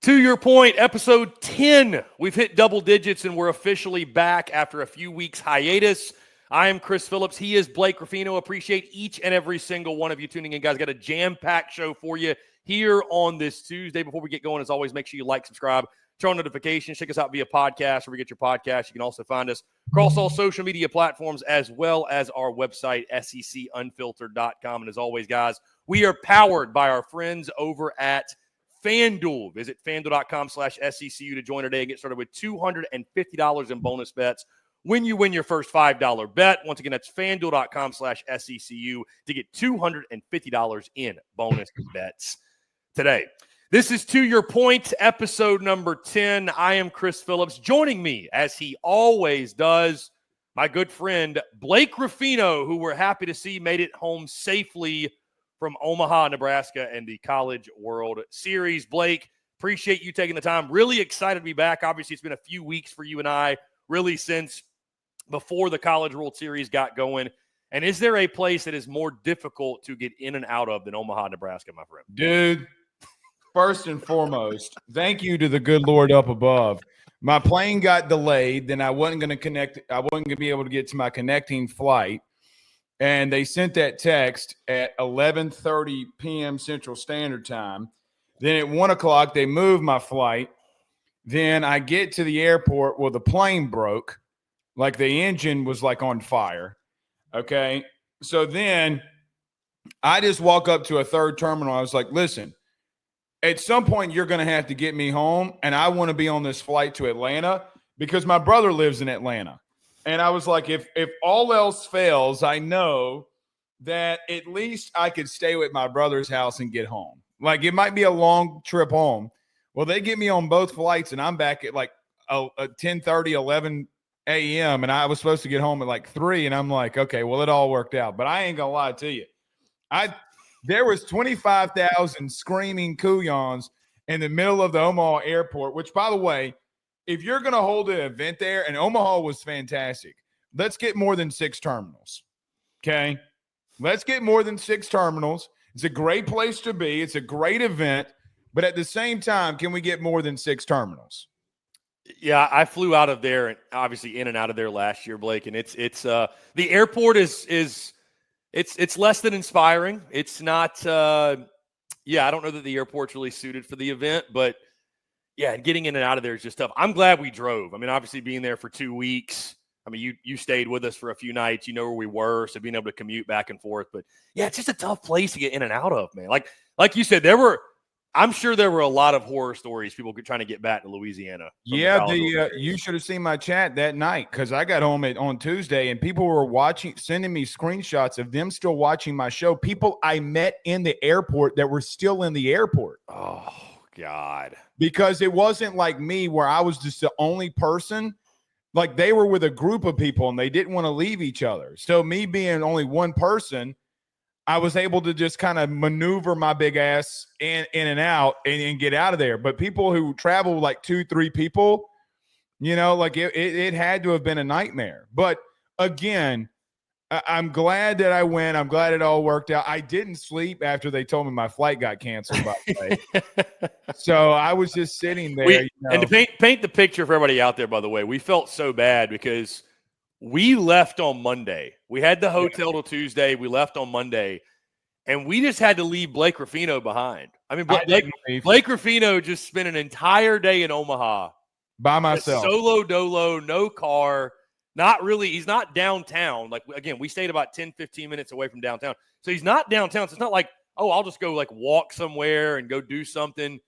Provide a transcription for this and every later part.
To your point, episode 10. We've hit double digits, and we're officially back after a few weeks hiatus. I am Chris Phillips. He is Blake Ruffino. Appreciate each and every single one of you tuning in, guys. Got a jam-packed show for you here on this Tuesday. Before we get going, as always, make sure you like, subscribe, turn on notifications. Check us out via podcast, where we get your podcast. You can also find us across all social media platforms, as well as our website, secunfiltered.com. And as always, guys, we are powered by our friends over at FanDuel. Visit FanDuel.com/SECU to join today and get started with $250 in bonus bets when you win your first $5 bet. Once again, that's FanDuel.com/SECU to get $250 in bonus bets today. This is To Your Point, episode number 10. I am Chris Phillips. Joining me, as he always does, my good friend Blake Ruffino, who we're happy to see made it home safely from Omaha, Nebraska, and the College World Series. Blake, appreciate you taking the time. Really excited to be back. Obviously, it's been a few weeks for you and I, really since before the College World Series got going. And is there a place that is more difficult to get in and out of than Omaha, Nebraska, my friend? Dude, first and foremost, thank you to the good Lord up above. My plane got delayed, then I wasn't going to connect. I wasn't going to be able to get to my connecting flight. And they sent that text at 11:30 p.m. Central Standard Time. Then at 1 o'clock, they moved my flight. Then I get to the airport. Well, the plane broke. Like the engine was like on fire. Okay. So then I just walk up to a third terminal. I was like, listen, at some point you're going to have to get me home. And I want to be on this flight to Atlanta because my brother lives in Atlanta. And I was like, if all else fails, I know that at least I could stay with my brother's house and get home. Like, it might be a long trip home. Well, they get me on both flights, and I'm back at like 10:30, 11 a.m., and I was supposed to get home at like 3, and I'm like, okay, well, it all worked out. But I ain't going to lie to you. There was 25,000 screaming Kuyons in the middle of the Omaha airport, which, by the way, if you're going to hold an event there, and Omaha was fantastic, let's get more than 6 terminals, okay? Let's get more than 6 terminals. It's a great place to be. It's a great event. But at the same time, can we get more than 6 terminals? Yeah, I flew out of there, and obviously in and out of there last year, Blake, and it's the airport is less than inspiring. It's not I don't know that the airport's really suited for the event, but yeah, and getting in and out of there is just tough. I'm glad we drove. I mean, obviously being there for 2 weeks. I mean, you stayed with us for a few nights. You know where we were, so being able to commute back and forth. But yeah, it's just a tough place to get in and out of, man. Like you said, I'm sure there were a lot of horror stories, people trying to get back to Louisiana. Yeah, you should have seen my chat that night because I got home on Tuesday and people were sending me screenshots of them still watching my show. People I met in the airport that were still in the airport. Oh, God. Because it wasn't like me where I was just the only person. Like they were with a group of people and they didn't want to leave each other. So me being only one person, I was able to just kind of maneuver my big ass in and out and get out of there. But people who travel like 2-3 people, you know, like it had to have been a nightmare. But again, I'm glad that I went. I'm glad it all worked out. I didn't sleep after they told me my flight got canceled, by the way. So I was just sitting there. And to paint the picture for everybody out there, by the way, we felt so bad because we left on Monday. We had the hotel till Tuesday. We left on Monday, and we just had to leave Blake Ruffino behind. I mean, Blake Ruffino just spent an entire day in Omaha by myself. Solo dolo, no car. Not really. He's not downtown. Like, again, we stayed about 10, 15 minutes away from downtown. So he's not downtown. So it's not like, oh, I'll just go like walk somewhere and go do something.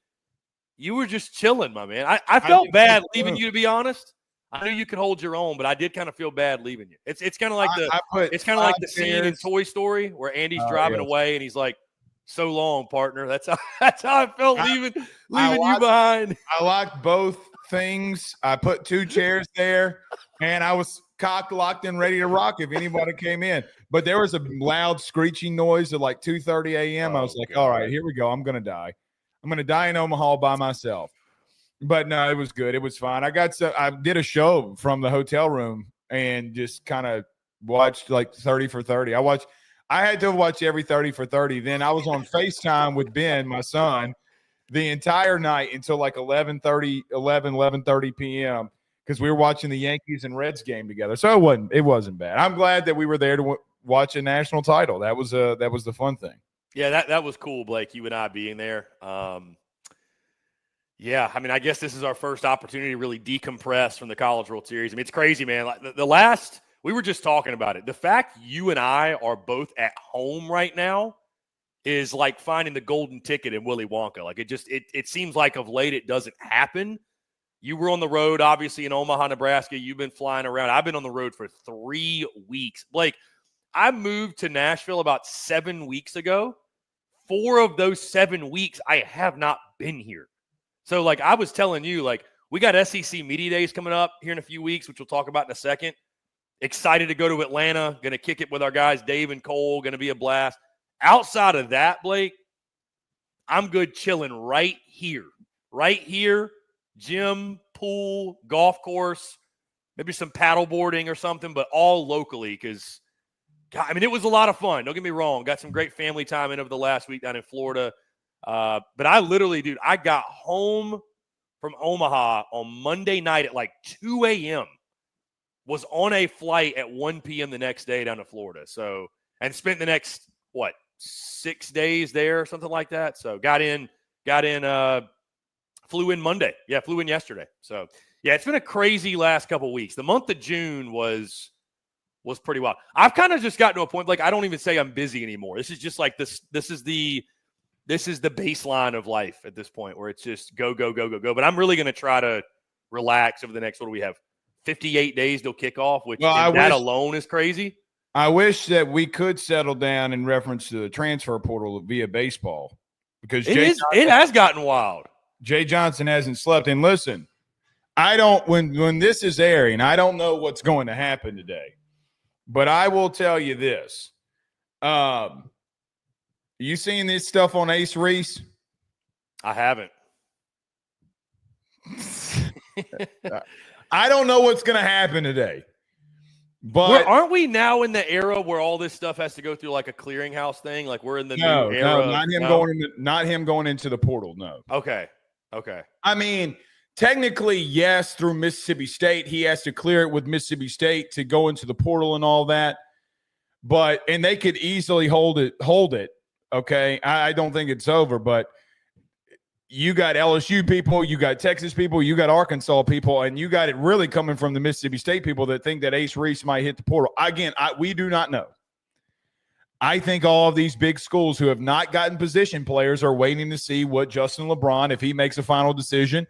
You were just chilling, my man. I felt bad leaving you, to be honest. I knew you could hold your own, but I did kind of feel bad leaving you. It's kind of like the scene in Toy Story where Andy's driving away and he's like, "So long, partner." That's how I felt leaving you behind. I locked both things. I put 2 chairs there, and I was cocked, locked, and ready to rock if anybody came in. But there was a loud screeching noise at like 2:30 a.m. I was like, all right, here we go. I'm gonna die. I'm gonna die in Omaha by myself. But no, it was good. It was fine. I did a show from the hotel room and just kind of watched like 30 for 30. I had to watch every 30 for 30. Then I was on FaceTime with Ben, my son, the entire night until like 11:30 p.m. because we were watching the Yankees and Reds game together. So it wasn't bad. I'm glad that we were there to watch a national title. That was the fun thing. Yeah, that was cool, Blake, you and I being there. Yeah, I mean, I guess this is our first opportunity to really decompress from the College World Series. I mean, it's crazy, man. Like the last – we were just talking about it. The fact you and I are both at home right now is like finding the golden ticket in Willy Wonka. Like it seems like of late it doesn't happen. You were on the road, obviously, in Omaha, Nebraska. You've been flying around. I've been on the road for 3 weeks. Blake, I moved to Nashville about 7 weeks ago. 4 of those 7 weeks, I have not been here. So, like I was telling you, like we got SEC Media Days coming up here in a few weeks, which we'll talk about in a second. Excited to go to Atlanta. Going to kick it with our guys, Dave and Cole. Going to be a blast. Outside of that, Blake, I'm good chilling right here. Right here, gym, pool, golf course, maybe some paddle boarding or something, but all locally because, I mean, it was a lot of fun. Don't get me wrong. Got some great family time in over the last week down in Florida. But I literally, dude, I got home from Omaha on Monday night at like 2 a.m., was on a flight at 1 p.m. the next day down to Florida. So, and spent the next, 6 days there, something like that. So got in, flew in Monday. Yeah, flew in yesterday. So yeah, it's been a crazy last couple of weeks. The month of June was pretty wild. I've kind of just gotten to a point, like I don't even say I'm busy anymore. This is just like this is the baseline of life at this point where it's just go. But I'm really going to try to relax over the next, what do we have? 58 days till kickoff, which alone is crazy. I wish that we could settle down in reference to the transfer portal via baseball because it has gotten wild. Jay Johnson hasn't slept. And listen, I don't when this is airing, I don't know what's going to happen today. But I will tell you this. You seen this stuff on Ace Reese? I haven't. I don't know what's going to happen today. But aren't we now in the era where all this stuff has to go through like a clearinghouse thing? Like we're in the new era. No, not him going into the portal. No. Okay. I mean, technically, yes, through Mississippi State, he has to clear it with Mississippi State to go into the portal and all that. And they could easily hold it. Okay. I don't think it's over, but you got LSU people, you got Texas people, you got Arkansas people, and you got it really coming from the Mississippi State people that think that Ace Reese might hit the portal. Again, we do not know. I think all of these big schools who have not gotten position players are waiting to see what Justin LeBron, if he makes a final decision,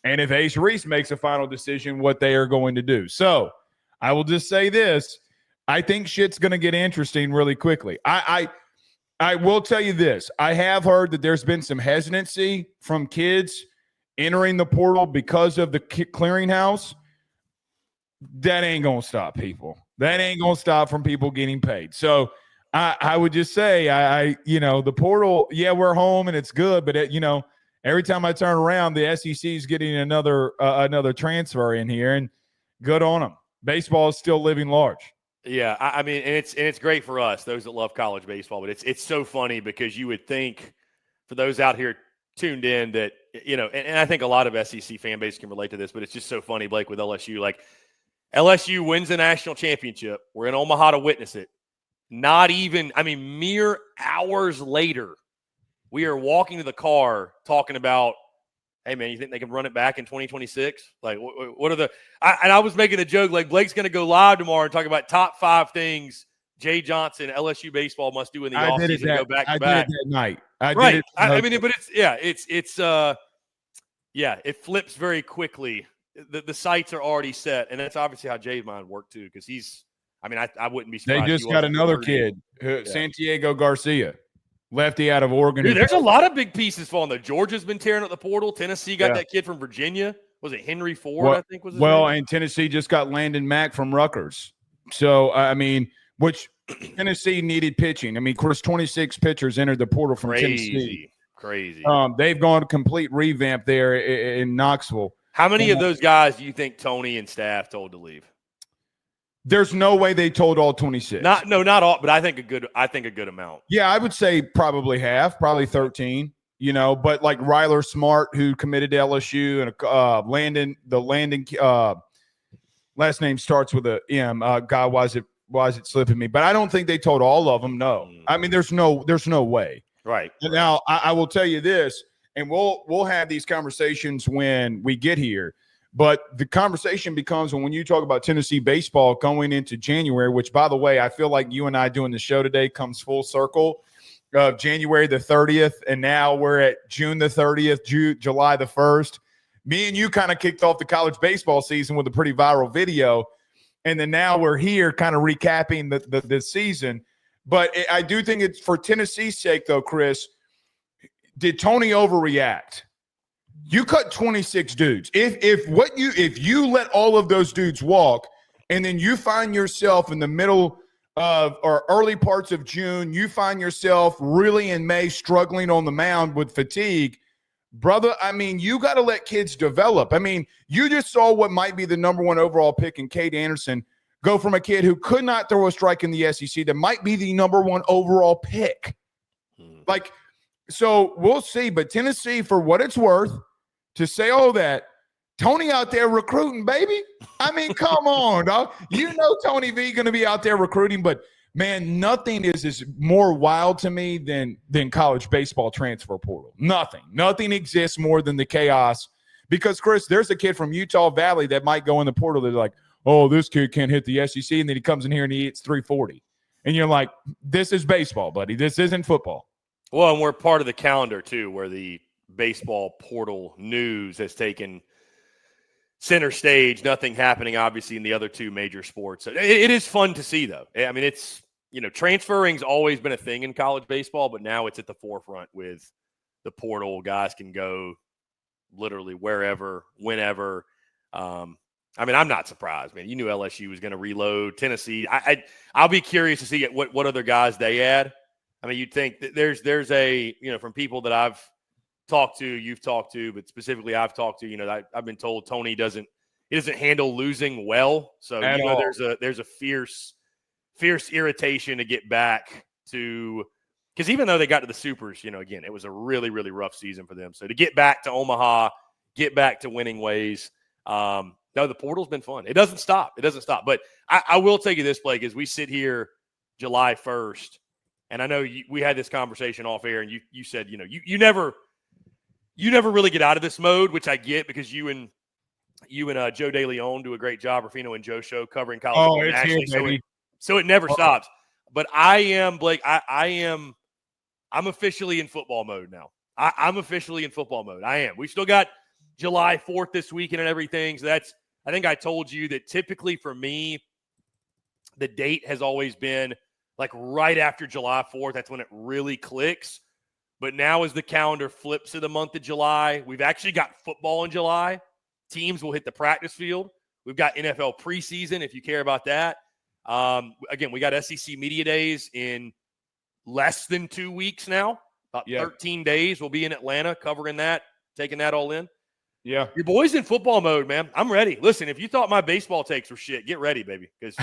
and if Ace Reese makes a final decision, what they are going to do. So I will just say this. I think shit's going to get interesting really quickly. I will tell you this. I have heard that there's been some hesitancy from kids entering the portal because of the clearinghouse. That ain't going to stop people. That ain't going to stop from people getting paid. So I would just say, the portal, yeah, we're home and it's good. But, every time I turn around, the SEC is getting another transfer in here, and good on them. Baseball is still living large. Yeah, I mean, and it's great for us, those that love college baseball. But it's so funny because you would think, for those out here tuned in, that and I think a lot of SEC fan base can relate to this. But it's just so funny, Blake, with LSU. Like LSU wins the national championship. We're in Omaha to witness it. Mere hours later, we are walking to the car talking about, hey, man, you think they can run it back in 2026? Like, what are I was making a joke, like, Blake's going to go live tomorrow and talk about top 5 things Jay Johnson, LSU baseball must do in the offseason and go back to back. I did it that night. It flips very quickly. The sites are already set, and that's obviously how Jay's mind worked, too, because I wouldn't be surprised. They just got another kid, Santiago Garcia. Lefty out of Oregon. Dude, there's a lot of big pieces falling there. Georgia's been tearing up the portal. Tennessee got that kid from Virginia. Was it Henry Ford, I think was his name? And Tennessee just got Landon Mack from Rutgers. So, which Tennessee needed pitching. Of course, 26 pitchers entered the portal from Tennessee. Crazy. They've gone a complete revamp there in Knoxville. How many of those guys do you think Tony and staff told to leave? There's no way they told all 26. Not all, but I think a good amount. Yeah, I would say probably half, probably 13. but like Ryler Smart, who committed to LSU, and Landon, last name starts with a M. God, why is it slipping me? But I don't think they told all of them. No, I mean, there's no way. Right. Now, I will tell you this, and we'll have these conversations when we get here. But the conversation becomes when you talk about Tennessee baseball going into January, which, by the way, I feel like you and I doing the show today comes full circle of January the 30th, and now we're at June the 30th, July the 1st. Me and you kind of kicked off the college baseball season with a pretty viral video, and then now we're here kind of recapping the season. But I do think it's for Tennessee's sake, though, Chris, did Tony overreact? You cut 26 dudes. If you let all of those dudes walk, and then you find yourself in the middle of or early parts of June, you find yourself really in May struggling on the mound with fatigue, brother, I mean, you got to let kids develop. I mean, you just saw what might be the number 1 overall pick in Cade Anderson go from a kid who could not throw a strike in the SEC that might be the number 1 overall pick. Like, so we'll see. But Tennessee, for what it's worth, to say all that, Tony out there recruiting, baby. I mean, come on, dog. You know Tony V going to be out there recruiting, but man, nothing is more wild to me than college baseball transfer portal. Nothing exists more than the chaos. Because, Chris, there's a kid from Utah Valley that might go in the portal that's like, oh, this kid can't hit the SEC, and then he comes in here and he hits 340. And you're like, this is baseball, buddy. This isn't football. Well, and we're part of the calendar, too, where the baseball portal news has taken center stage. Nothing happening, obviously, in the other 2 major sports. It is fun to see, though. I mean, it's, transferring's always been a thing in college baseball, but now it's at the forefront with the portal. Guys can go literally wherever, whenever. I mean, I'm not surprised, man. You knew LSU was going to reload. Tennessee, I'll be curious to see what other guys they add. I mean, you'd think that there's a, from people that I've talked to, you've talked to, but specifically I've talked to, I've been told Tony doesn't handle losing well. So, there's a fierce irritation to get back to, because even though they got to the Supers, again, it was a really, really rough season for them. So to get back to Omaha, get back to winning ways, no, the portal's been fun. It doesn't stop. But I will tell you this, Blake, as we sit here July 1st, and I know we had this conversation off air, and you said, you never really get out of this mode, which I get because you and Joe DeLeon do a great job, Ruffino and Joe show, covering college football nationally. Here, so it never stops. But I am, Blake, I'm officially in football mode now. I'm officially in football mode. I am. We've still got July 4th this weekend and everything. So I think I told you that typically for me, the date has always been like right after July 4th. That's when it really clicks. But now as the calendar flips to the month of July, we've actually got football in July. Teams will hit the practice field. We've got NFL preseason, if you care about that. Again, we got SEC Media Days in less than 2 weeks now. About 13 days. We'll be in Atlanta covering that, taking that all in. Yeah. Your boy's in football mode, man. I'm ready. Listen, if you thought my baseball takes were shit, get ready, baby, because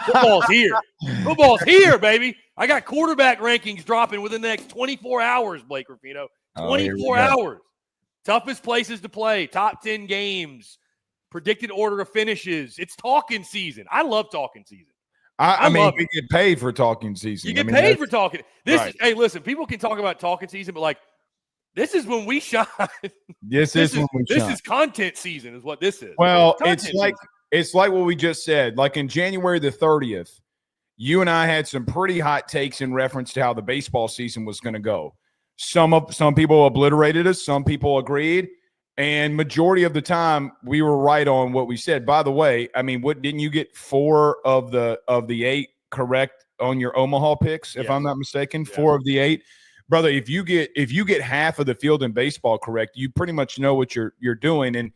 football's here. Football's here, baby. I got quarterback rankings dropping within the next 24 hours, Blake Ruffino. 24 hours. Toughest places to play, top 10 games, predicted order of finishes. It's talking season. I love talking season. I mean, we get paid for talking season. You get paid for talking. Hey, listen, people can talk about talking season, but this is when we shine. This is content season is what this is. Well, it's like what we just said. Like in January the 30th, you and I had some pretty hot takes in reference to how the baseball season was going to go. Some people obliterated us. Some people agreed. And majority of the time, we were right on what we said. By the way, I mean, didn't you get 4 of the 8 correct on your Omaha picks, if I'm not mistaken? Yeah. 4 of the 8. Brother, if you get half of the field in baseball correct, you pretty much know what you're doing. And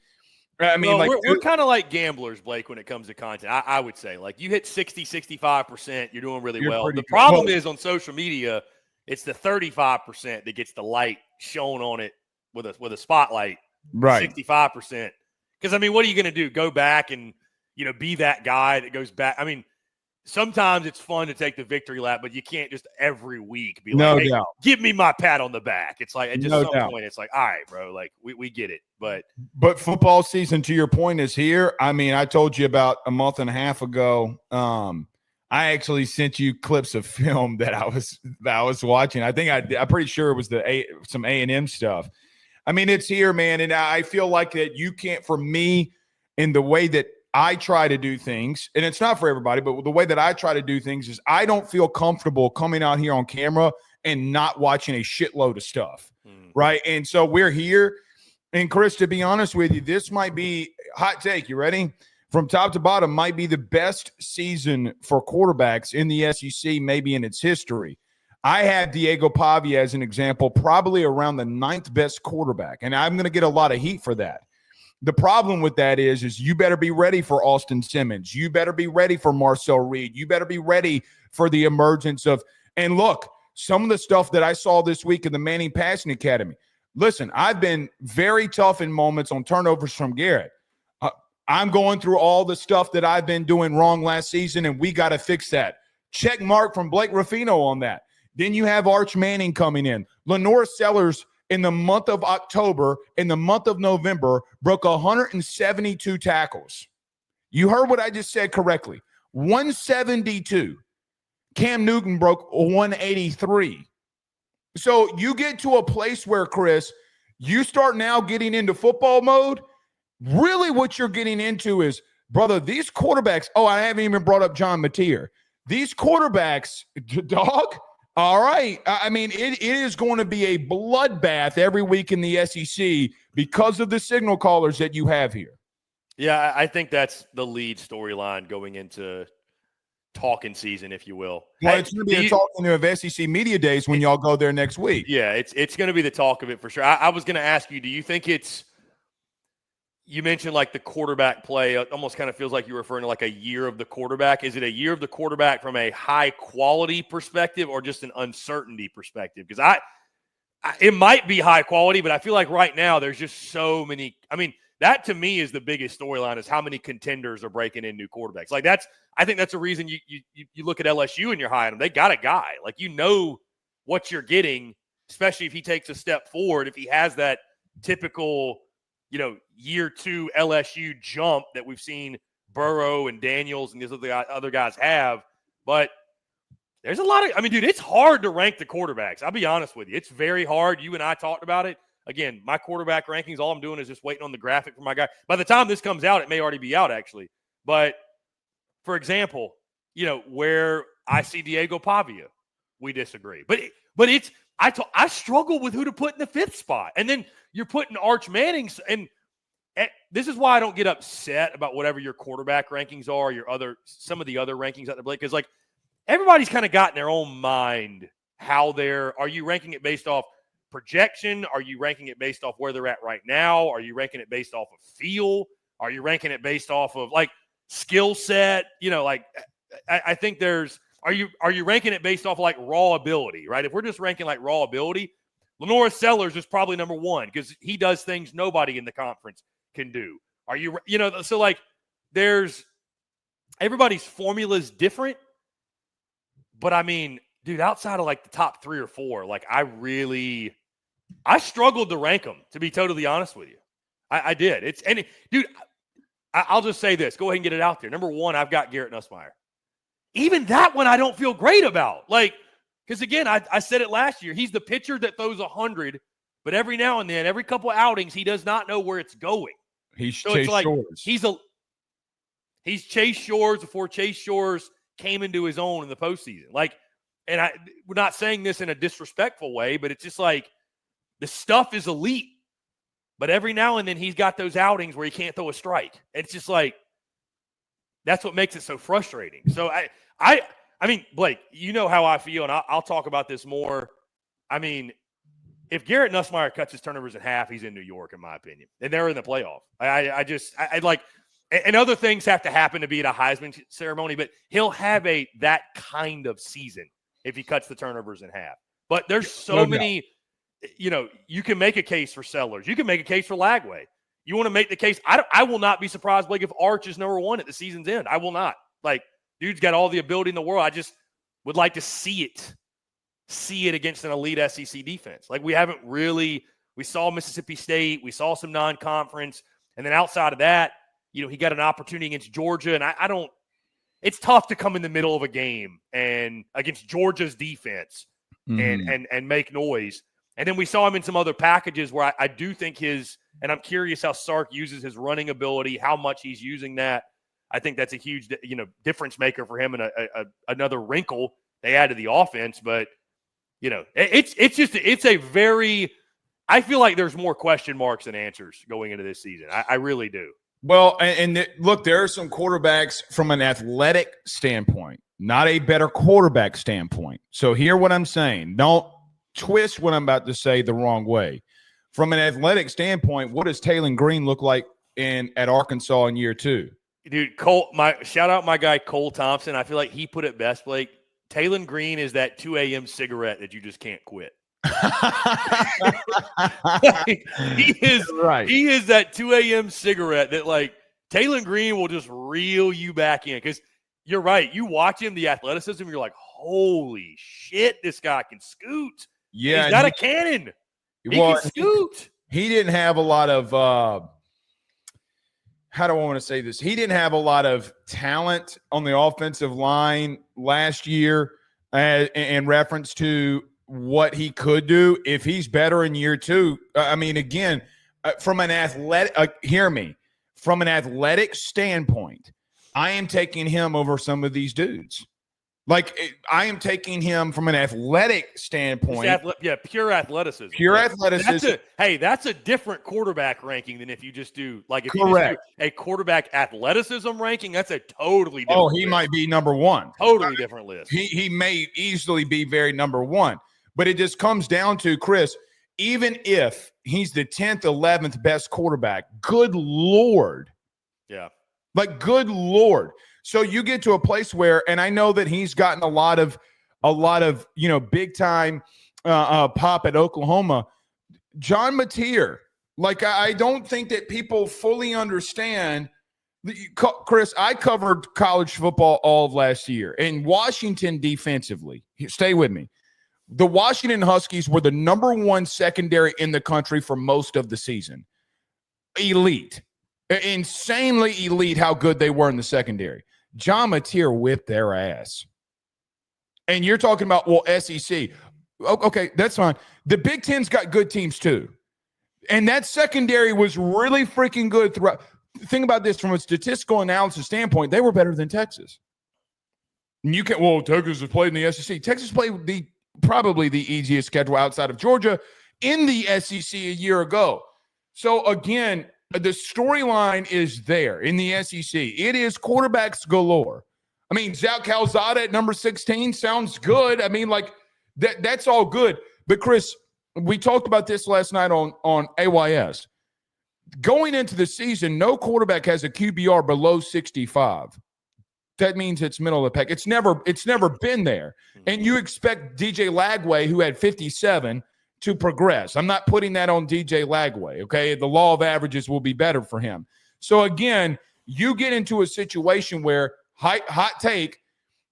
I mean, we're kind of like gamblers, Blake, when it comes to content. I would say, like, you hit 60-65%, you're doing really well. The problem is on social media, it's the 35% that gets the light shown on it with a spotlight. Right. 65%. Because I mean, what are you going to do? Go back and be that guy that goes back? I mean, sometimes it's fun to take the victory lap, but you can't just every week be No like, hey, doubt. give me my pat on the back. It's like at just No some doubt. point, it's like, all right, bro, like we get it. But football season, to your point, is here. I mean, I told you about a month and a half ago. I actually sent you clips of film that I was watching. I'm pretty sure it was some A&M stuff. I mean, it's here, man, and I feel like that you can't. For me, in the way that I try to do things, and it's not for everybody, but the way that I try to do things is I don't feel comfortable coming out here on camera and not watching a shitload of stuff, right? And so we're here. And Chris, to be honest with you, this might be hot take. You ready? From top to bottom, might be the best season for quarterbacks in the SEC, maybe in its history. I had Diego Pavia as an example, probably around the 9th best quarterback, and I'm going to get a lot of heat for that. The problem with that is you better be ready for Austin Simmons. You better be ready for Marcel Reed. You better be ready for the emergence of – and look, some of the stuff that I saw this week in the Manning Passing Academy. Listen, I've been very tough in moments on turnovers from Garrett. I'm going through all the stuff that I've been doing wrong last season, and we got to fix that. Check mark from Blake Ruffino on that. Then you have Arch Manning coming in. Lenore Sellers – in the month of October, in the month of November, broke 172 tackles. You heard what I just said correctly. 172. Cam Newton broke 183. So you get to a place where, Chris, you start now getting into football mode. Really what you're getting into is, brother, these quarterbacks, I haven't even brought up John Mateer. These quarterbacks, dog, all right. I mean, it is going to be a bloodbath every week in the SEC because of the signal callers that you have here. Yeah, I think that's the lead storyline going into talking season, if you will. Well, it's going to be a talking of SEC Media Days when y'all go there next week. Yeah, it's going to be the talk of it for sure. I was going to ask you, do you think you mentioned like the quarterback play, it almost kind of feels like you're referring to like a year of the quarterback. Is it a year of the quarterback from a high quality perspective or just an uncertainty perspective? Because it might be high quality, but I feel like right now there's just so many. I mean, that to me is the biggest storyline is how many contenders are breaking in new quarterbacks. Like I think that's a reason you look at LSU and you're high on them. They got a guy. Like, you know what you're getting, especially if he takes a step forward, if he has that typical – year 2 LSU jump that we've seen Burrow and Daniels and these other guys have. But there's a lot of – dude, it's hard to rank the quarterbacks. I'll be honest with you. It's very hard. You and I talked about it. Again, my quarterback rankings, all I'm doing is just waiting on the graphic for my guy. By the time this comes out, it may already be out, actually. But, for example, where I see Diego Pavia, we disagree. But it's – I struggle with who to put in the 5th spot. And then you're putting Arch Manning, and this is why I don't get upset about whatever your quarterback rankings are, some of the other rankings out there, Blake, because like everybody's kind of got in their own mind how are you ranking it based off projection? Are you ranking it based off where they're at right now? Are you ranking it based off of feel? Are you ranking it based off of like skill set? I think there's. Are you ranking it based off like raw ability, right? If we're just ranking like raw ability, Lenore Sellers is probably number 1 because he does things nobody in the conference can do. Are you, so like there's everybody's formula is different, but I mean, dude, outside of like the top 3 or 4, like I struggled to rank them, to be totally honest with you. I did. Dude, I'll just say this. Go ahead and get it out there. Number 1, I've got Garrett Nussmeier. Even that one I don't feel great about. Like, because again, I said it last year. He's the pitcher that throws 100, but every now and then, every couple of outings, he does not know where it's going. He's Chase Shores. He's Chase Shores before Chase Shores came into his own in the postseason. Like, and we're not saying this in a disrespectful way, but it's just like the stuff is elite. But every now and then he's got those outings where he can't throw a strike. It's just like, that's what makes it so frustrating. So I mean, Blake, you know how I feel, and I'll talk about this more. I mean, if Garrett Nussmeier cuts his turnovers in half, he's in New York, in my opinion, and they're in the playoff. I like, and other things have to happen to be at a Heisman ceremony, but he'll have that kind of season if he cuts the turnovers in half. But there's so many, you can make a case for Sellers. You can make a case for Lagway. You want to make the case. I will not be surprised, Blake, if Arch is number 1 at the season's end. I will not. Like, Dude's got all the ability in the world. I just would like to see it against an elite SEC defense. Like, we saw Mississippi State, we saw some non-conference, and then outside of that, he got an opportunity against Georgia, and it's tough to come in the middle of a game and against Georgia's defense and make noise. And then we saw him in some other packages where I do think and I'm curious how Sark uses his running ability, how much he's using that. I think that's a huge, difference maker for him and another wrinkle they add to the offense. But, it's a very – I feel like there's more question marks than answers going into this season. I really do. Well, and look, there are some quarterbacks from an athletic standpoint, not a better quarterback standpoint. So hear what I'm saying. Don't twist what I'm about to say the wrong way. From an athletic standpoint, what does Taylor Green look like at Arkansas in year 2? Dude, shout out my guy Cole Thompson. I feel like he put it best, Blake. Taylor Green is that 2 a.m. cigarette that you just can't quit. He is right. He is that 2 a.m. cigarette that, like, Taylor Green will just reel you back in, because you're right. You watch him, the athleticism, you're like, holy shit, this guy can scoot. Yeah, he's got a cannon. He can scoot. He didn't have a lot of how do I want to say this? He didn't have a lot of talent on the offensive line last year in reference to what he could do. If he's better in year 2, again, from an athletic, hear me, from an athletic standpoint, I am taking him over some of these dudes. Like, I am taking him from an athletic standpoint. Pure athleticism. Pure athleticism. That's a different quarterback ranking than if you just do, like, if correct. You just do a quarterback athleticism ranking, that's a totally different list. He might be number 1. Totally different list. He may easily be very number 1. But it just comes down to, Chris, even if he's the 10th, 11th best quarterback, good Lord. Yeah. Like, good Lord. So you get to a place where, and I know that he's gotten a lot of big time pop at Oklahoma. John Mateer, like, I don't think that people fully understand. Chris, I covered college football all of last year. In Washington defensively, stay with me. The Washington Huskies were the number 1 secondary in the country for most of the season. Elite. Insanely elite how good they were in the secondary. John Mateer whipped their ass. And you're talking about, SEC. Okay, that's fine. The Big Ten's got good teams too. And that secondary was really freaking good throughout. Think about this from a statistical analysis standpoint. They were better than Texas. And Texas has played in the SEC. Texas played probably the easiest schedule outside of Georgia in the SEC a year ago. So, again, the storyline is there in the SEC. It is quarterbacks galore. I mean, Zach Calzada at number 16 sounds good. I mean, like, that's all good. But, Chris, we talked about this last night on AYS. Going into the season, no quarterback has a QBR below 65. That means it's middle of the pack. It's never been there. And you expect DJ Lagway, who had 57, to progress. I'm not putting that on DJ Lagway, okay? The law of averages will be better for him. So, again, you get into a situation where, hot take,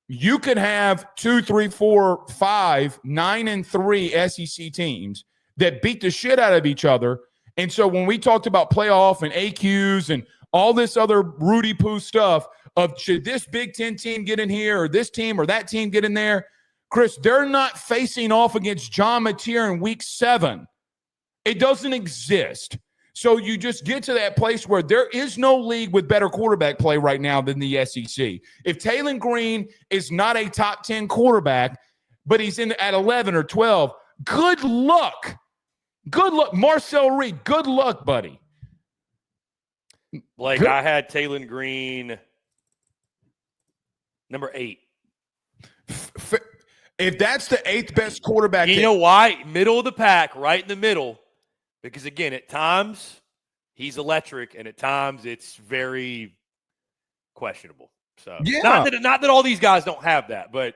you could have 2, 3, 4, 5, 9, and 3 SEC teams that beat the shit out of each other. And so when we talked about playoff and AQs and all this other Rudy Poo stuff of should this Big Ten team get in here or this team or that team get in there, Chris, they're not facing off against John Mateer in week 7. It doesn't exist. So you just get to that place where there is no league with better quarterback play right now than the SEC. If Taylor Green is not a top 10 quarterback, but he's at 11 or 12, good luck. Good luck. Marcel Reed, good luck, buddy. Like, I had Taylor Green number 8. If that's the 8th best quarterback. You know why? Middle of the pack, right in the middle. Because, again, at times he's electric, and at times it's very questionable. So, yeah. Not that all these guys don't have that, but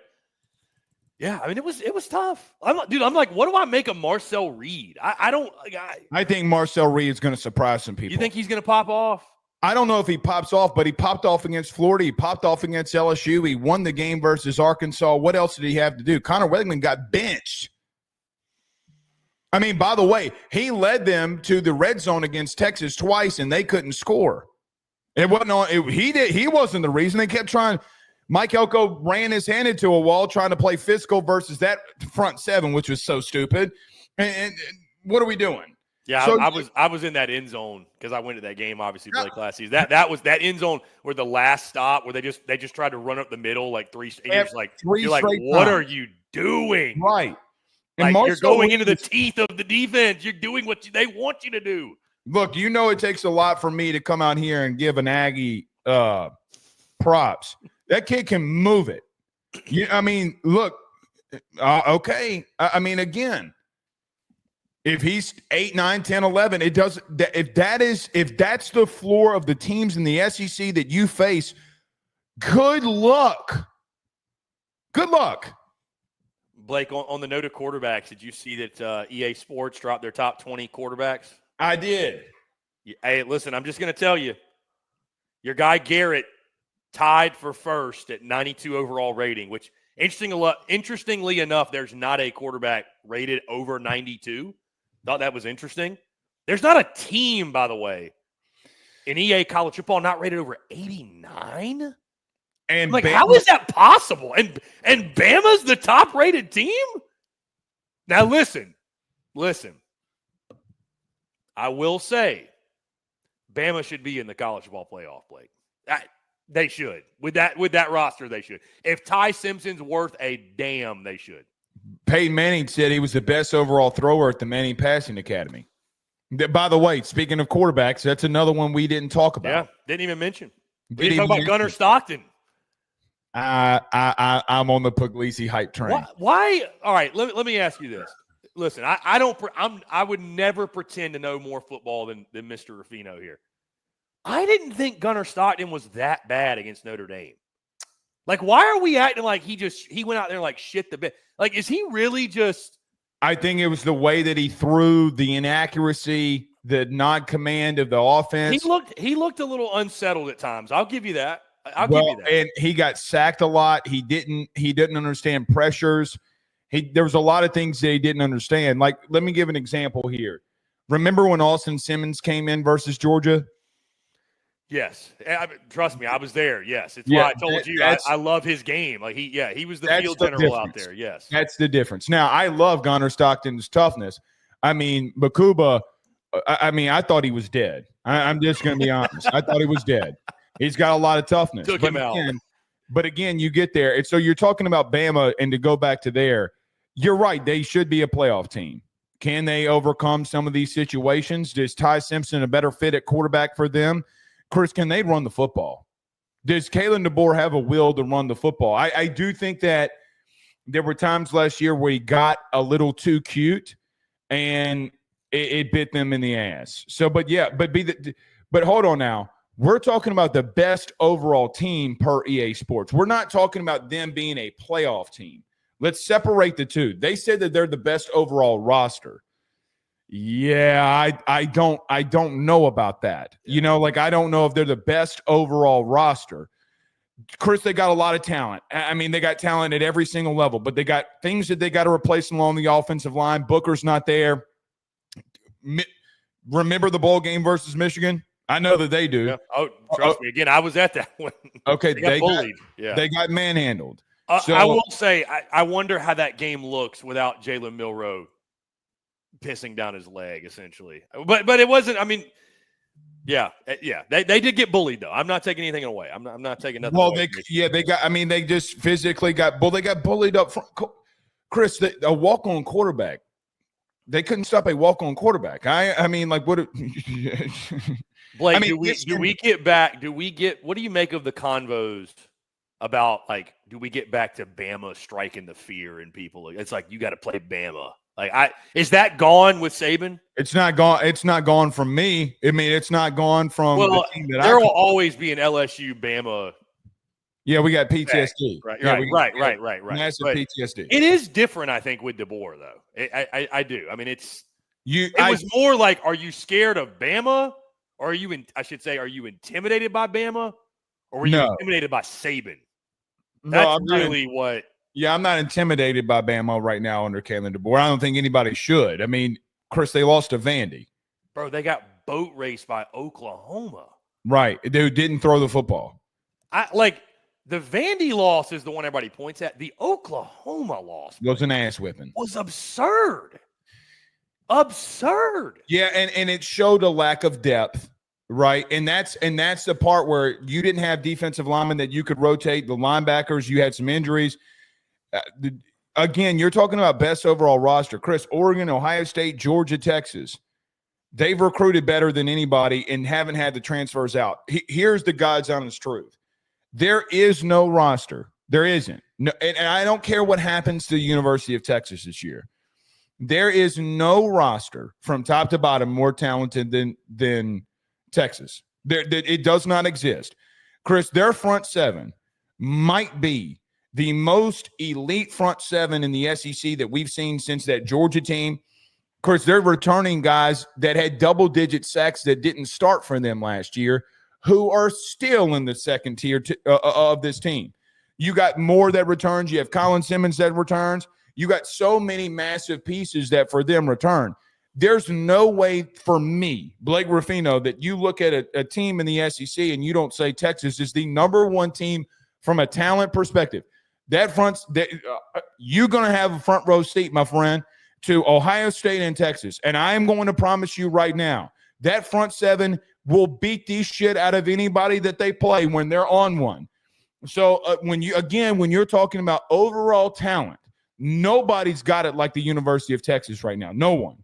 yeah, I mean, it was tough. I'm like, what do I make of Marcel Reed? I don't. I think Marcel Reed is going to surprise some people. You think he's going to pop off? I don't know if he pops off, but he popped off against Florida. He popped off against LSU. He won the game versus Arkansas. What else did he have to do? Connor Weatherman got benched. I mean, by the way, he led them to the red zone against Texas twice, and they couldn't score. It wasn't. He wasn't the reason. They kept trying. Mike Elko ran his hand into a wall trying to play physical versus that front seven, which was so stupid. And what are we doing? Yeah, so, I was in that end zone because I went to that game, obviously, Blake, last season. That was that end zone where the last stop where they just tried to run up the middle like three. You're like, what are you doing? Right. Like you're going into the teeth of the defense. You're doing what they want you to do. Look, you know it takes a lot for me to come out here and give an Aggie props. That kid can move it. I mean, look, okay. I mean, again, if he's 8, 9, 10, 11, it does. If that's the floor of the teams in the SEC that you face, good luck. Good luck. Blake, on the note of quarterbacks, did you see that EA Sports dropped their top 20 quarterbacks? I did. Hey, listen, I'm just going to tell you, your guy Garrett tied for first at 92 overall rating, which interestingly enough, there's not a quarterback rated over 92. Thought that was interesting. There's not a team, by the way, in EA college football not rated over 89. And like, how is that possible? And Bama's the top-rated team? Now, listen. I will say, Bama should be in the college football playoff, Blake. They should. With that roster, they should. If Ty Simpson's worth a damn, they should. Peyton Manning said he was the best overall thrower at the Manning Passing Academy. By the way, speaking of quarterbacks, that's another one we didn't talk about. Yeah, didn't even mention. We didn't talk about Gunnar Stockton. I'm on the Puglisi hype train. Why? All right, let me ask you this. Listen, I would never pretend to know more football than Mr. Ruffino here. I didn't think Gunnar Stockton was that bad against Notre Dame. Like, why are we acting like he went out there and like shit the bed? Like, is he really just? I think it was the way that he threw, the inaccuracy, the non-command of the offense. He looked a little unsettled at times. I'll give you that. I'll give you that. And he got sacked a lot. He didn't understand pressures. There was a lot of things that he didn't understand. Like, let me give an example here. Remember when Austin Simmons came in versus Georgia? Yes. Trust me, I was there. Yes. It's why I told you I love his game. Like he was the field general out there. Yes. That's the difference. Now, I love Gunnar Stockton's toughness. I mean, Makuba, I thought he was dead. I'm just going to be honest. I thought he was dead. He's got a lot of toughness. Took him out. But again, you get there. And so you're talking about Bama, and to go back to there, you're right. They should be a playoff team. Can they overcome some of these situations? Is Ty Simpson a better fit at quarterback for them? Chris, can they run the football? Does Kalen DeBoer have a will to run the football? I do think that there were times last year where he got a little too cute, and it bit them in the ass. So, but hold on now. We're talking about the best overall team per EA Sports. We're not talking about them being a playoff team. Let's separate the two. They said that they're the best overall roster. Yeah, I don't know about that. You know, like, I don't know if they're the best overall roster. Chris, they got a lot of talent. I mean, they got talent at every single level, but they got things that they got to replace along the offensive line. Booker's not there. Remember the bowl game versus Michigan? I know that they do. Yeah. Oh, trust me. Again, I was at that one. Okay, they got bullied. They got manhandled. So, I will say, I wonder how that game looks without Jalen Milroe pissing down his leg, essentially. But it wasn't. I mean, yeah. They did get bullied, though. I'm not taking anything away. I'm not taking nothing. Well, away they got. I mean, they just physically got bullied. They got bullied up front. Chris, a walk-on quarterback. They couldn't stop a walk-on quarterback. I mean, like, what? Blake, do we get back? What do you make of the convos about, like, do we get back to Bama striking the fear in people? It's like, you got to play Bama. Like, is that gone with Saban? It's not gone. It's not gone from me. I mean, it's not gone from the team that there will always be an LSU Bama. Yeah, we got PTSD. Right. Massive PTSD. It is different, I think, with DeBoer, though. I do. I mean, it was more like, are you scared of Bama Or I should say, are you intimidated by Bama? Or were you No. intimidated by Saban? No, That's really what. Yeah, I'm not intimidated by Bama right now under Kalen DeBoer. I don't think anybody should. I mean, Chris, they lost to Vandy. Bro, they got boat raced by Oklahoma. Right. Dude didn't throw the football. The Vandy loss is the one everybody points at. The Oklahoma loss was an ass whipping. Was absurd. Absurd. Yeah, and it showed a lack of depth, right? And that's the part where you didn't have defensive linemen that you could rotate. The linebackers, you had some injuries. Again, you're talking about best overall roster. Chris, Oregon, Ohio State, Georgia, Texas. They've recruited better than anybody and haven't had the transfers out. Here's the God's honest truth. There is no roster. There isn't. No, and I don't care what happens to the University of Texas this year. There is no roster from top to bottom more talented than Texas. It does not exist. Chris, their front seven might be the most elite front seven in the SEC that we've seen since that Georgia team. Of course, they're returning guys that had double-digit sacks that didn't start for them last year, who are still in the second tier of this team. You got Moore that returns. You have Colin Simmons that returns. You got so many massive pieces that for them return. There's no way for me, Blake Ruffino, that you look at a team in the SEC and you don't say Texas is the number one team from a talent perspective. You're going to have a front row seat, my friend, to Ohio State and Texas. And I am going to promise you right now, that front seven will beat the shit out of anybody that they play when they're on one. So when you're talking about overall talent, nobody's got it like the University of Texas right now. No one.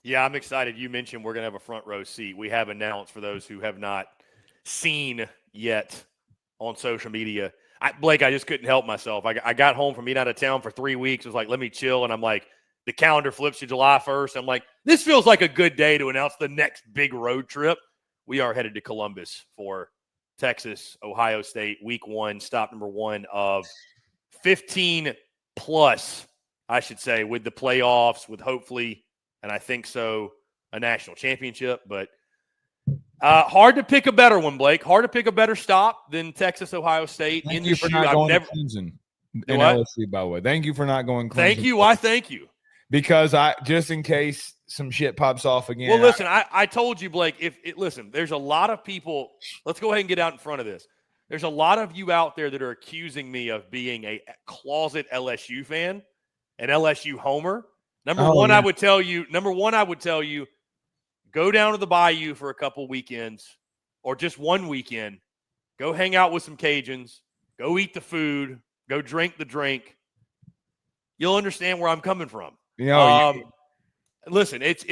Yeah, I'm excited. You mentioned we're going to have a front row seat. We have announced, for those who have not seen yet on social media. Blake, I just couldn't help myself. I got home from being out of town for 3 weeks. I was like, let me chill. And I'm like, the calendar flips to July 1st. I'm like, this feels like a good day to announce the next big road trip. We are headed to Columbus for Texas, Ohio State, week 1, stop number 1 of 15 plus, I should say, with the playoffs, with hopefully, and I think so, a national championship. But hard to pick a better one, Blake. Hard to pick a better stop than Texas, Ohio State. Thank you for not going to Clemson in LSU, by the way. Thank you for not going Clemson. Thank you. Why thank you? Because just in case some shit pops off again. Well, listen, I told you, Blake, listen, there's a lot of people. Let's go ahead and get out in front of this. There's a lot of you out there that are accusing me of being a closet LSU fan, an LSU homer. Number one, I would tell you, go down to the Bayou for a couple weekends or just one weekend. Go hang out with some Cajuns. Go eat the food. Go drink the drink. You'll understand where I'm coming from. Listen, it's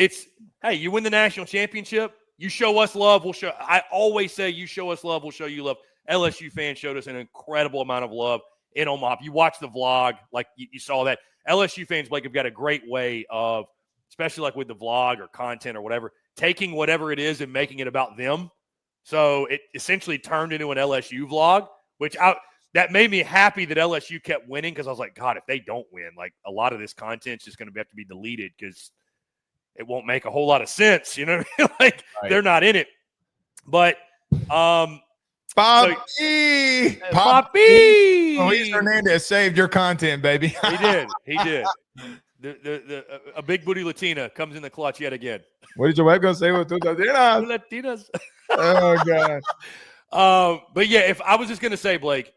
hey, you win the national championship, you show us love, we'll show. I always say you show us love, we'll show you love. LSU fans showed us an incredible amount of love in Omaha. If you watch the vlog, like you saw that. LSU fans, Blake, have got a great way of, especially like with the vlog or content or whatever, taking whatever it is and making it about them. So it essentially turned into an LSU vlog, which that made me happy that LSU kept winning, because I was like, God, if they don't win, like a lot of this content's just going to have to be deleted because it won't make a whole lot of sense. You know what I mean? Like, right. They're not in it. But Poppy! Luis Hernandez saved your content, baby. He did. A big booty Latina comes in the clutch yet again. What did your wife going to say with two Latinas? Oh, God. But yeah, if I was just going to say, Blake,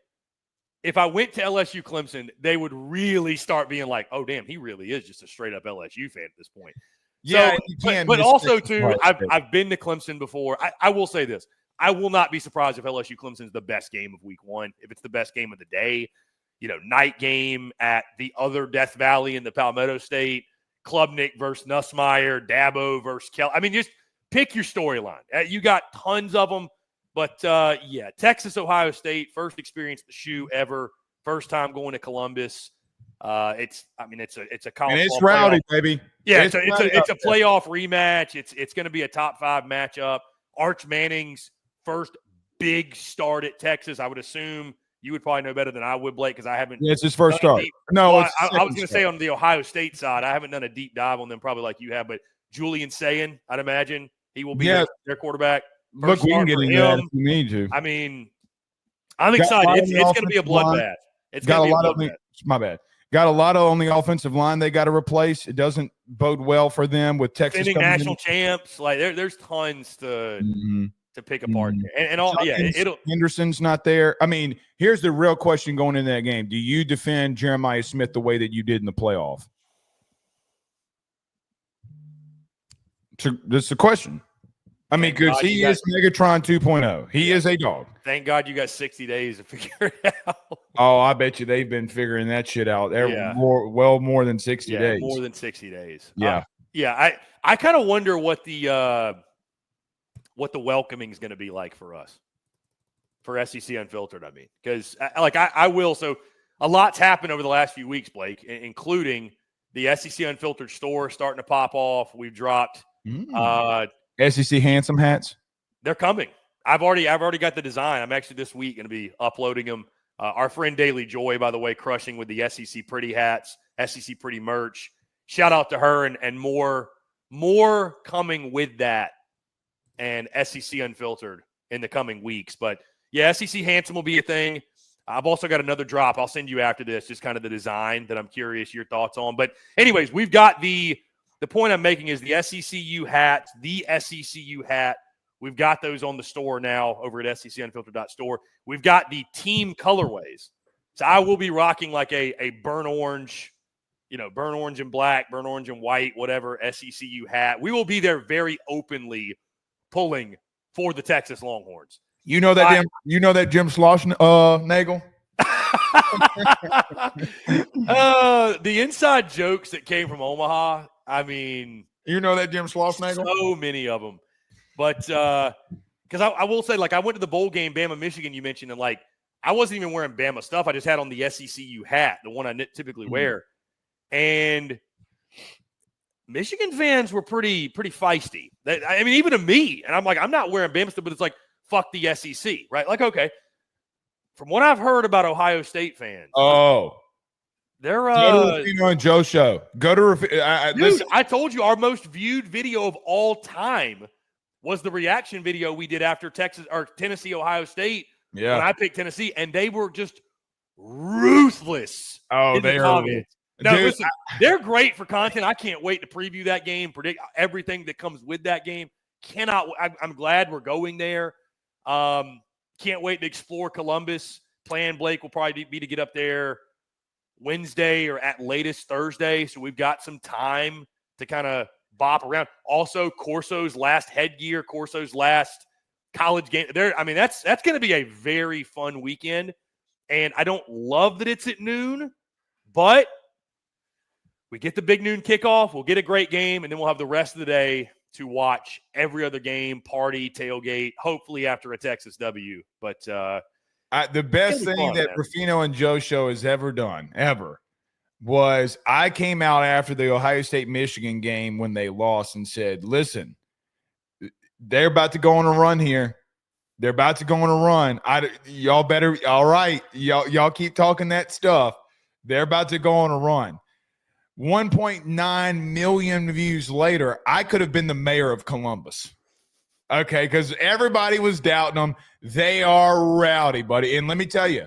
if I went to LSU Clemson, they would really start being like, oh, damn, he really is just a straight up LSU fan at this point. Yeah, so, but also, too, I've been to Clemson before. I will say this. I will not be surprised if LSU Clemson is the best game of week 1, if it's the best game of the day. You know, night game at the other Death Valley in the Palmetto State, Klubnik versus Nussmeier, Dabo versus Kell. I mean, just pick your storyline. You got tons of them. But, yeah, Texas, Ohio State, first experience the shoe ever, first time going to Columbus. It's a college. And it's rowdy, baby. Yeah, it's a playoff rematch. It's going to be a top 5 matchup. Arch Manning's first big start at Texas. I would assume you would probably know better than I would, Blake, because I haven't. Yeah, it's his first start. I was going to say on the Ohio State side, I haven't done a deep dive on them probably like you have, but Julian Sayin, I'd imagine He will be their quarterback. Look, we can get into that if we need to. I mean, I'm excited. It's going to be a bloodbath. It's going to be a bloodbath. My bad. Got a lot on the offensive line they got to replace. It doesn't bode well for them with Texas defending national champs. Like there's tons to pick apart. And all Henderson's not there. I mean, here's the real question going into that game. Do you defend Jeremiah Smith the way that you did in the playoff? That's the question. I mean, because he is Megatron 2.0. He is a dog. Thank God you got 60 days to figure it out. Oh, I bet you they've been figuring that shit out. They're more than 60 days. More than 60 days. Yeah. I kind of wonder what the welcoming is going to be like for us, for SEC Unfiltered. I mean, because I will. So a lot's happened over the last few weeks, Blake, including the SEC Unfiltered store starting to pop off. We've dropped SEC Handsome hats. They're coming. I've already got the design. I'm actually this week going to be uploading them. Our friend Daily Joy, by the way, crushing with the SEC Pretty hats, SEC Pretty merch. Shout out to her and more coming with that and SEC Unfiltered in the coming weeks. But yeah, SEC Handsome will be a thing. I've also got another drop I'll send you after this, just kind of the design that I'm curious your thoughts on. But anyways, we've got the point I'm making is the SECU hat, We've got those on the store now over at secunfiltered.store. We've got the team colorways. So I will be rocking like a burnt orange, burnt orange and black, burnt orange and white, whatever SECU hat. We will be there very openly pulling for the Texas Longhorns. You know that Jim Slosh Nagel? The inside jokes that came from Omaha, I mean. You know that Jim Slosh Nagel? So many of them. But because I will say, I went to the bowl game, Bama, Michigan, you mentioned, and I wasn't even wearing Bama stuff. I just had on the SECU hat, the one I typically wear. And Michigan fans were pretty feisty. I mean, even to me. And I'm like, I'm not wearing Bama stuff, but it's like, fuck the SEC, right? Okay. From what I've heard about Ohio State fans. Oh. They're go to Ruffino and Joe show. Go to Dude, I told you our most viewed video of all time was the reaction video we did after Tennessee, Ohio State. Yeah. When I picked Tennessee, and they were just ruthless. Oh, they are. No, listen, they're great for content. I can't wait to preview that game, predict everything that comes with that game. I'm glad we're going there. Can't wait to explore Columbus. Plan, Blake, will probably be to get up there Wednesday or at latest Thursday. So we've got some time to kind of bop around. Also, Corso's last headgear, Corso's last college game. That's going to be a very fun weekend. And I don't love that it's at noon, but we get the big noon kickoff. We'll get a great game, and then we'll have the rest of the day to watch every other game, party, tailgate, hopefully after a Texas W. But the best thing that Ruffino and Joe show has ever done, was I came out after the Ohio State-Michigan game when they lost and said, listen, they're about to go on a run here. They're about to go on a run. Y'all better – all right, y'all keep talking that stuff. They're about to go on a run. 1.9 million views later, I could have been the mayor of Columbus. Okay, because everybody was doubting them. They are rowdy, buddy. And let me tell you,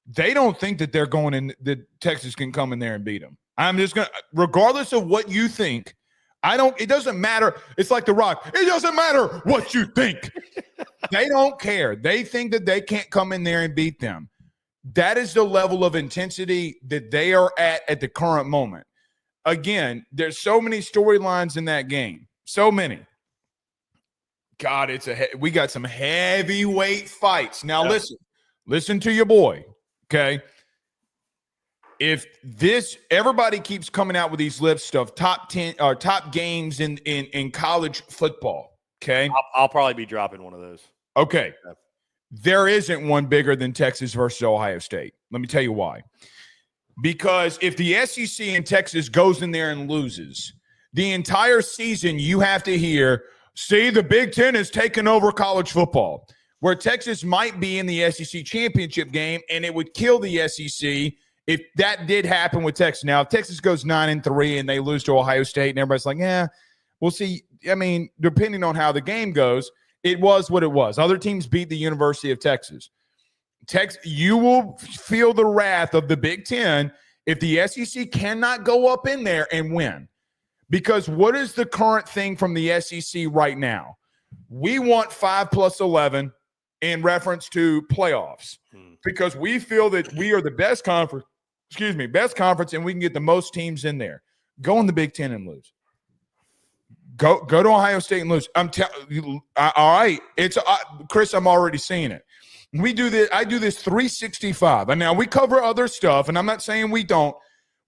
they don't think that they're going in, that Texas can come in there and beat them. I'm just going to, regardless of what you think, it doesn't matter. It's like The Rock. It doesn't matter what you think. They don't care. They think that they can't come in there and beat them. That is the level of intensity that they are at the current moment. Again, there's so many storylines in that game. So many. God, we got some heavyweight fights. Now, listen to your boy, okay? If everybody keeps coming out with these lip stuff, top 10 or top games in college football, okay? I'll probably be dropping one of those. Okay. There isn't one bigger than Texas versus Ohio State. Let me tell you why. Because if the SEC and Texas goes in there and loses, the entire season you have to hear, see, the Big Ten is taking over college football, where Texas might be in the SEC championship game, and it would kill the SEC if that did happen with Texas. Now, if Texas goes 9-3 and they lose to Ohio State, and everybody's like, yeah, Well, see, I mean, depending on how the game goes, it was what it was. Other teams beat the University of Texas. You will feel the wrath of the Big Ten if the SEC cannot go up in there and win. Because what is the current thing from the SEC right now? We want 5+11 in reference to playoffs because we feel that we are the best conference, and we can get the most teams in there. Go in the Big Ten and lose. Go to Ohio State and lose. I'm telling you, all right. It's Chris. I'm already seeing it. We do this. I do this 365, and now we cover other stuff. And I'm not saying we don't.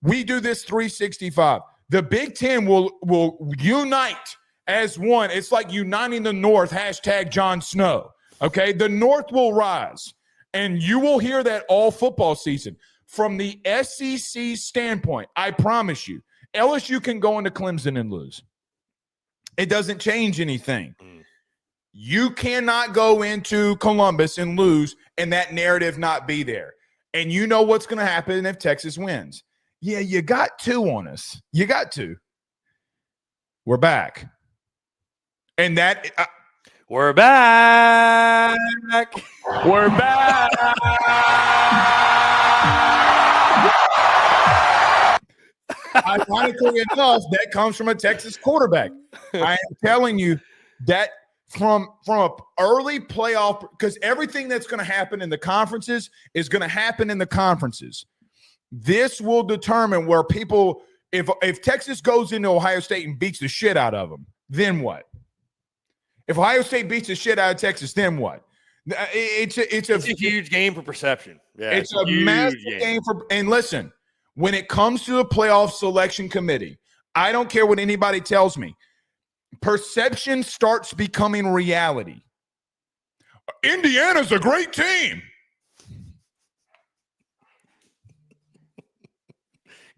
We do this 365. The Big Ten will unite as one. It's like uniting the North. # Jon Snow. Okay, the North will rise, and you will hear that all football season. From the SEC standpoint, I promise you, LSU can go into Clemson and lose. It doesn't change anything. You cannot go into Columbus and lose and that narrative not be there. And you know what's going to happen if Texas wins. Yeah, you got 2 on us. You got 2. We're back. And that we're back. We're back. Ironically enough, that comes from a Texas quarterback. I am telling you that from an early playoff, because everything that's going to happen in the conferences is going to happen in the conferences. This will determine where people, if Texas goes into Ohio State and beats the shit out of them, then what? If Ohio State beats the shit out of Texas, then what? It's a huge game for perception. Yeah, it's a massive game for. And listen, when it comes to the playoff selection committee, I don't care what anybody tells me. Perception starts becoming reality. Indiana's a great team.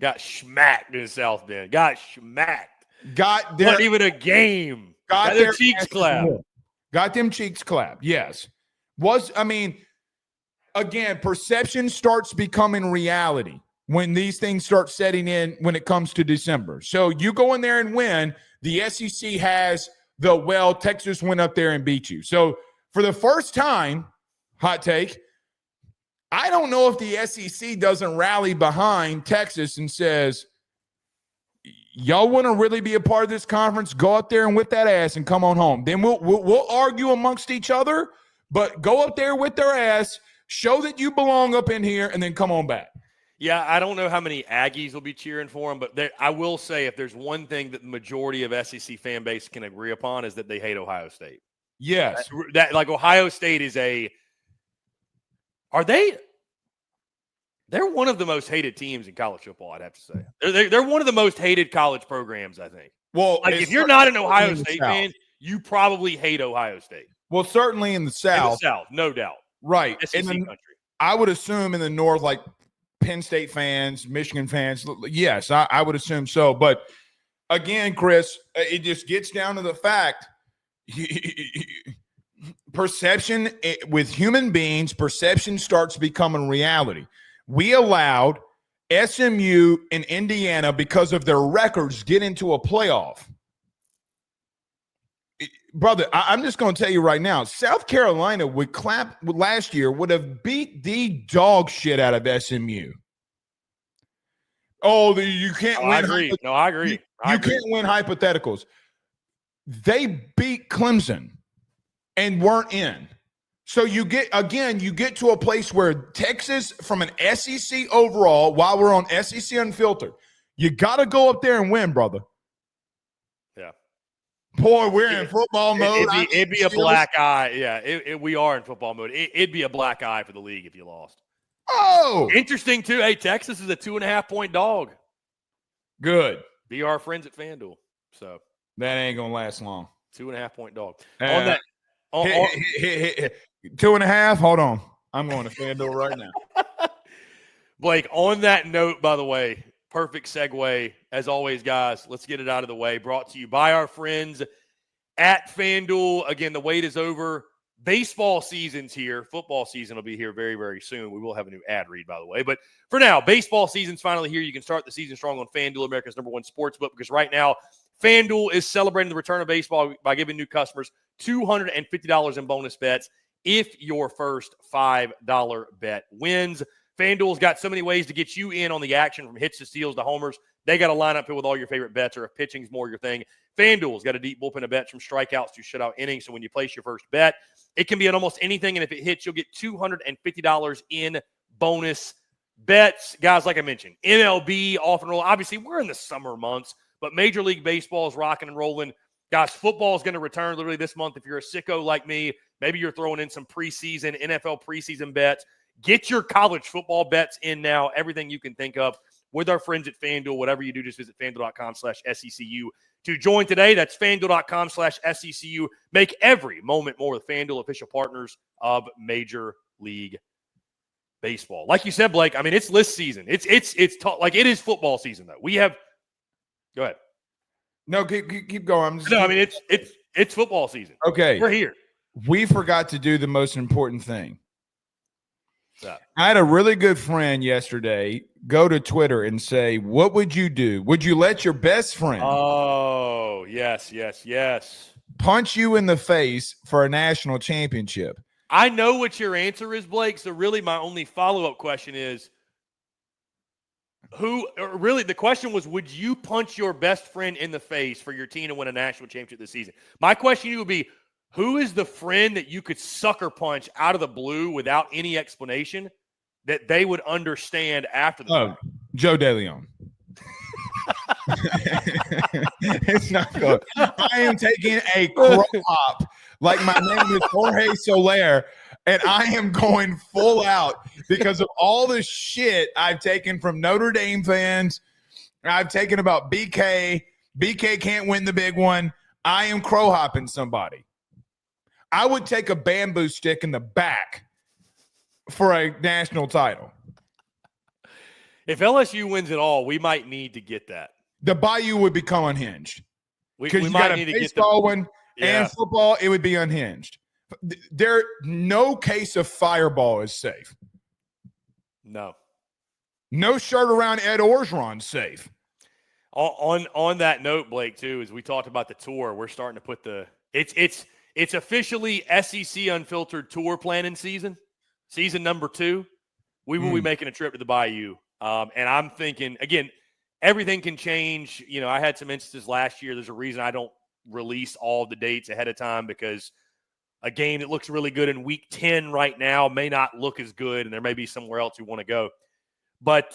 Got smacked in South Bend. Got smacked. Not even a game. Got their cheeks clapped. Got them cheeks clapped. Yes. Again, perception starts becoming reality when these things start setting in when it comes to December. So you go in there and win. The SEC has Texas went up there and beat you. So for the first time, hot take, I don't know if the SEC doesn't rally behind Texas and says, y'all want to really be a part of this conference? Go up there and whip that ass and come on home. Then we'll argue amongst each other, but go up there with their ass, show that you belong up in here, and then come on back. Yeah, I don't know how many Aggies will be cheering for them, but I will say if there's one thing that the majority of SEC fan base can agree upon is that they hate Ohio State. Yes. That like Ohio State is they're one of the most hated teams in college football, I'd have to say. They're one of the most hated college programs, I think. Well, like if you're not an Ohio State fan, you probably hate Ohio State. Well, certainly in the South. No doubt. Right. SEC country. I would assume in the North, like Penn State fans, Michigan fans, yes, I would assume so. But again, Chris, it just gets down to the fact perception with human beings, perception starts becoming reality. We allowed SMU and Indiana, because of their records, get into a playoff. Brother, I'm just going to tell you right now, South Carolina last year would have beat the dog shit out of SMU. Oh, you can't win. I agree. I agree. You can't win hypotheticals. They beat Clemson and weren't in. So you get to a place where Texas, from an SEC overall, while we're on SEC Unfiltered, you got to go up there and win, brother. Yeah. Boy, we're in football mode. It'd be a black eye. Yeah, we are in football mode. It'd be a black eye for the league if you lost. Oh. Interesting, too. Hey, Texas is a 2.5-point dog. Good. Be our friends at FanDuel. So that ain't going to last long. 2.5-point dog. On that. 2.5. Hold on. I'm going to FanDuel right now. Blake, on that note, by the way, perfect segue. As always, guys, let's get it out of the way. Brought to you by our friends at FanDuel. Again, the wait is over. Baseball season's here. Football season will be here very, very soon. We will have a new ad read, by the way. But for now, baseball season's finally here. You can start the season strong on FanDuel, America's #1 sportsbook, because right now, FanDuel is celebrating the return of baseball by giving new customers $250 in bonus bets if your first $5 bet wins. FanDuel's got so many ways to get you in on the action, from hits to steals to homers. They got a lineup with all your favorite bets, or if pitching's more your thing. FanDuel's got a deep bullpen of bets from strikeouts to shutout innings. So when you place your first bet, it can be on almost anything, and if it hits, you'll get $250 in bonus bets. Guys, like I mentioned, MLB off and roll. Obviously, we're in the summer months, but Major League Baseball is rocking and rolling. Guys, football is going to return literally this month. If you're a sicko like me, maybe you're throwing in some preseason, NFL preseason bets. Get your college football bets in now. Everything you can think of with our friends at FanDuel. Whatever you do, just visit FanDuel.com/SECU to join today. That's FanDuel.com/SECU. Make every moment more with FanDuel, official partners of Major League Baseball. Like you said, Blake, I mean, it's list season. It's like it is football season, though. We have – go ahead. No, keep going. I mean, it's football season. Okay. We're here. We forgot to do the most important thing. I had a really good friend yesterday go to Twitter and say, what would you do? Would you let your best friend yes. punch you in the face for a national championship? I know what your answer is, Blake. So really my only follow-up question is, the question was, would you punch your best friend in the face for your team to win a national championship this season? My question to you would be, who is the friend that you could sucker punch out of the blue without any explanation that they would understand after the fact? Joe DeLeon. It's not good. I am taking a crop like my name is Jorge Soler, and I am going full out because of all the shit I've taken from Notre Dame fans. I've taken about BK. BK can't win the big one. I am crow hopping somebody. I would take a bamboo stick in the back for a national title. If LSU wins it all, we might need to get that. The Bayou would become unhinged. Because you might got need a to get baseball one and football, it would be unhinged. No case of Fireball is safe. No shirt around Ed Orgeron's safe. On that note, Blake, too, as we talked about the tour, we're starting to put it's officially SEC Unfiltered Tour planning season number 2. We will be making a trip to the Bayou. And I'm thinking, again, everything can change. You know, I had some instances last year. There's a reason I don't release all the dates ahead of time, because a game that looks really good in week 10 right now may not look as good, and there may be somewhere else we want to go. But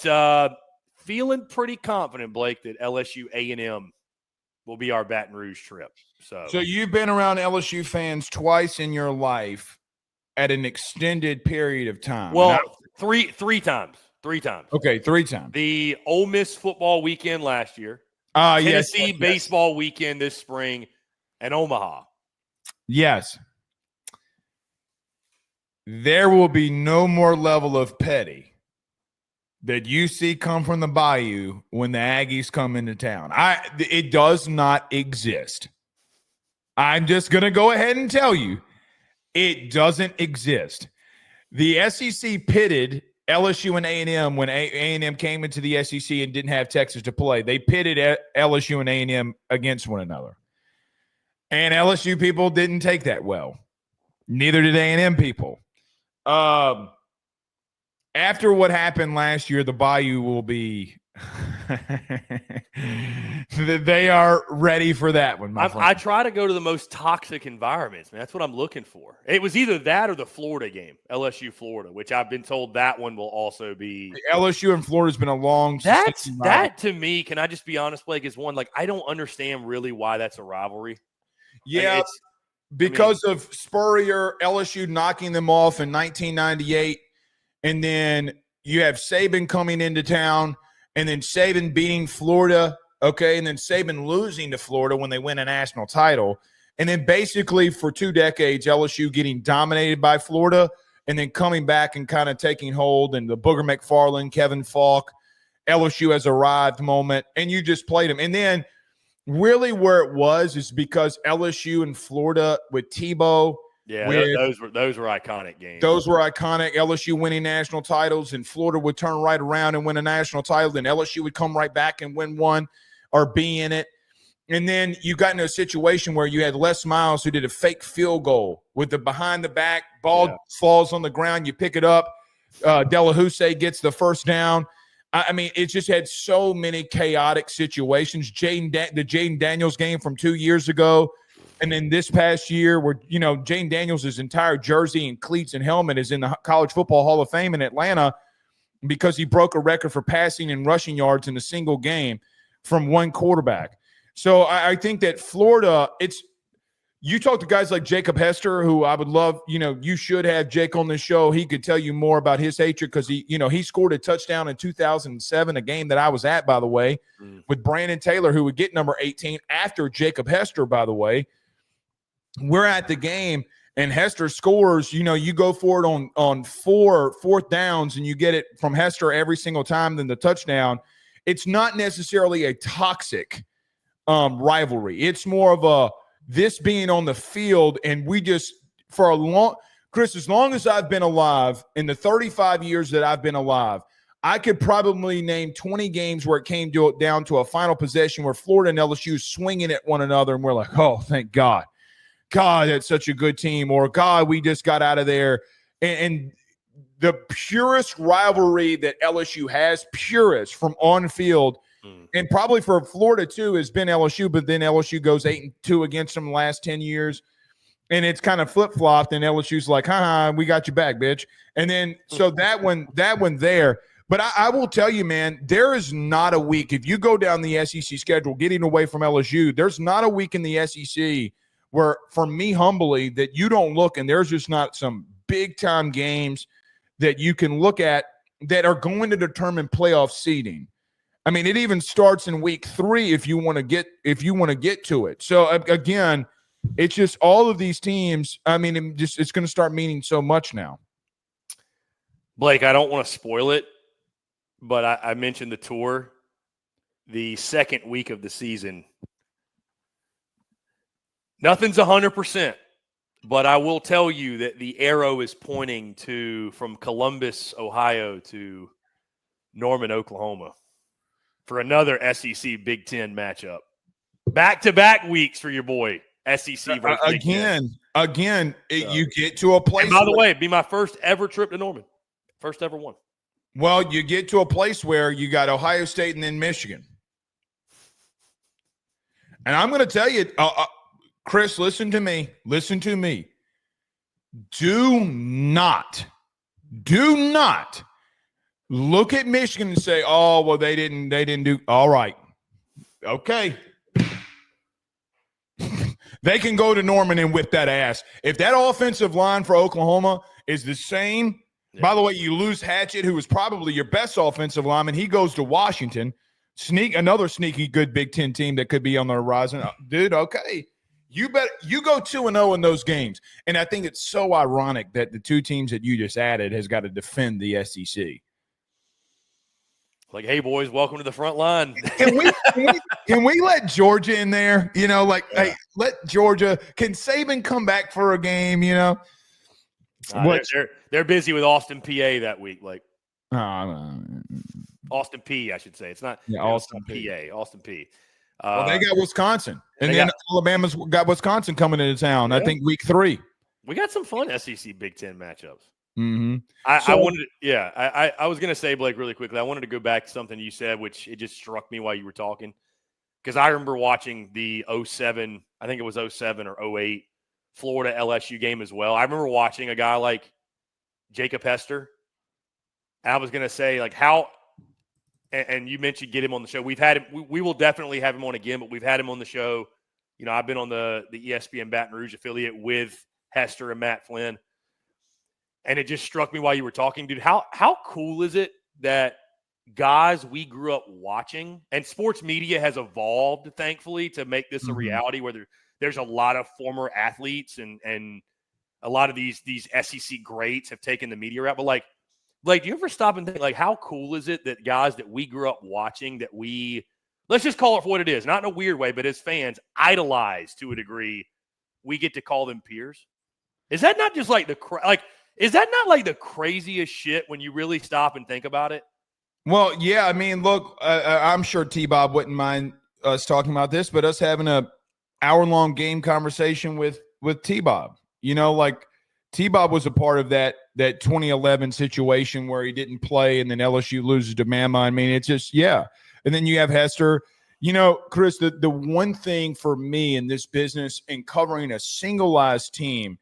feeling pretty confident, Blake, that LSU A&M will be our Baton Rouge trip. So you've been around LSU fans twice in your life at an extended period of time. Well, three times. Okay, 3 times. The Ole Miss football weekend last year. Tennessee baseball weekend this spring, and Omaha. Yes. There will be no more level of petty that you see come from the Bayou when the Aggies come into town. It does not exist. I'm just going to go ahead and tell you, it doesn't exist. The SEC pitted LSU and A&M when A&M came into the SEC and didn't have Texas to play. They pitted LSU and A&M against one another. And LSU people didn't take that well. Neither did A&M people. After what happened last year, the Bayou will be they are ready for that one, my friend. I try to go to the most toxic environments, man. That's what I'm looking for. It was either that or the Florida game, LSU Florida, which I've been told that one will also be. LSU and Florida has been a long. That to me, can I just be honest, Blake, is one, like, I don't understand really why that's a rivalry. Yeah, because of Spurrier, LSU knocking them off in 1998, and then you have Saban coming into town. And then Saban beating Florida, okay, and then Saban losing to Florida when they win a national title. And then basically for 2 decades, LSU getting dominated by Florida and then coming back and kind of taking hold. And the Booger McFarland, Kevin Falk, LSU has arrived moment, and you just played them. And then really where it was is because LSU and Florida with Tebow. Yeah, those were iconic games. Those were iconic. LSU winning national titles, and Florida would turn right around and win a national title. Then LSU would come right back and win one or be in it. And then you got into a situation where you had Les Miles who did a fake field goal with the behind the back ball falls on the ground. You pick it up. Delahousse gets the first down. I mean, it just had so many chaotic situations. The Jaden Daniels game from 2 years ago. And then this past year where, Jaden Daniels' entire jersey and cleats and helmet is in the College Football Hall of Fame in Atlanta because he broke a record for passing and rushing yards in a single game from one quarterback. So I think that Florida, you talk to guys like Jacob Hester, who I would love, you should have Jake on this show. He could tell you more about his hatred because he scored a touchdown in 2007, a game that I was at, by the way, with Brandon Taylor, who would get number 18 after Jacob Hester, by the way. We're at the game and Hester scores, you go for it on fourth downs and you get it from Hester every single time, then the touchdown. It's not necessarily a toxic rivalry. It's more of this being on the field, and we just Chris, as long as I've been alive, in the 35 years that I've been alive, I could probably name 20 games where it came down to a final possession where Florida and LSU swinging at one another, and we're like, oh, thank God. God, that's such a good team, or God, we just got out of there. And the purest rivalry that LSU has, purest from on field, and probably for Florida too, has been LSU, but then LSU goes 8-2 against them the last 10 years. And it's kind of flip-flopped, and LSU's like, we got you back, bitch. And then so that one there. But I will tell you, man, there is not a week. If you go down the SEC schedule, getting away from LSU, there's not a week in the SEC where, for me humbly, that you don't look, and there's just not some big-time games that you can look at that are going to determine playoff seeding. I mean, it even starts in week 3 if you want to get to it. So again, it's just all of these teams. I mean, it's going to start meaning so much now. Blake, I don't want to spoil it, but I mentioned the tour, the second week of the season. Nothing's 100%, but I will tell you that the arrow is pointing from Columbus, Ohio to Norman, Oklahoma, for another SEC Big Ten matchup. Back-to-back weeks for your boy, SEC versus Big Ten. You get to a place. And by the way, it'd be my first ever trip to Norman. First ever one. Well, you get to a place where you got Ohio State and then Michigan. And I'm going to tell you, Chris, listen to me. Listen to me. Do not look at Michigan and say, oh, well, they didn't do all right. Okay. They can go to Norman and whip that ass. If that offensive line for Oklahoma is the same, by the way, you lose Hatchett, who was probably your best offensive lineman. He goes to Washington. Another sneaky good Big Ten team that could be on the horizon. Dude, okay. You go 2-0 in those games. And I think it's so ironic that the two teams that you just added has got to defend the SEC. Like, hey, boys, welcome to the front line. Can we let Georgia in there? Hey, let Georgia. Can Saban come back for a game, They're busy with Austin, PA that week. Like, Austin P, I should say. It's not Austin PA. Austin P. Well, they got Wisconsin. And then Alabama's got Wisconsin coming into town, I think, week 3. We got some fun SEC Big Ten matchups. Mm-hmm. I was going to say, Blake, really quickly, I wanted to go back to something you said, which it just struck me while you were talking. Because I remember watching the 07, I think it was 07 or 08, Florida LSU game as well. I remember watching a guy like Jacob Hester. And I was going to say, like, how – and you mentioned get him on the show. We've had him – we will definitely have him on again, but we've had him on the show. I've been on the ESPN Baton Rouge affiliate with Hester and Matt Flynn. And it just struck me while you were talking, dude, how cool is it that guys we grew up watching, and sports media has evolved, thankfully, to make this a reality where there's a lot of former athletes and a lot of these SEC greats have taken the media route. But like, do you ever stop and think, like, how cool is it that guys that we grew up watching, that we, let's just call it for what it is, not in a weird way, but as fans, idolize to a degree, we get to call them peers? Is that not just like is that not like the craziest shit when you really stop and think about it? Well, yeah. I mean, look, I'm sure T-Bob wouldn't mind us talking about this, but us having a hour-long game conversation with T-Bob. You know, like T-Bob was a part of that 2011 situation where he didn't play and then LSU loses to Bama. I mean, it's just, yeah. And then you have Hester. You know, Chris, the one thing for me in this business and covering a singleized team,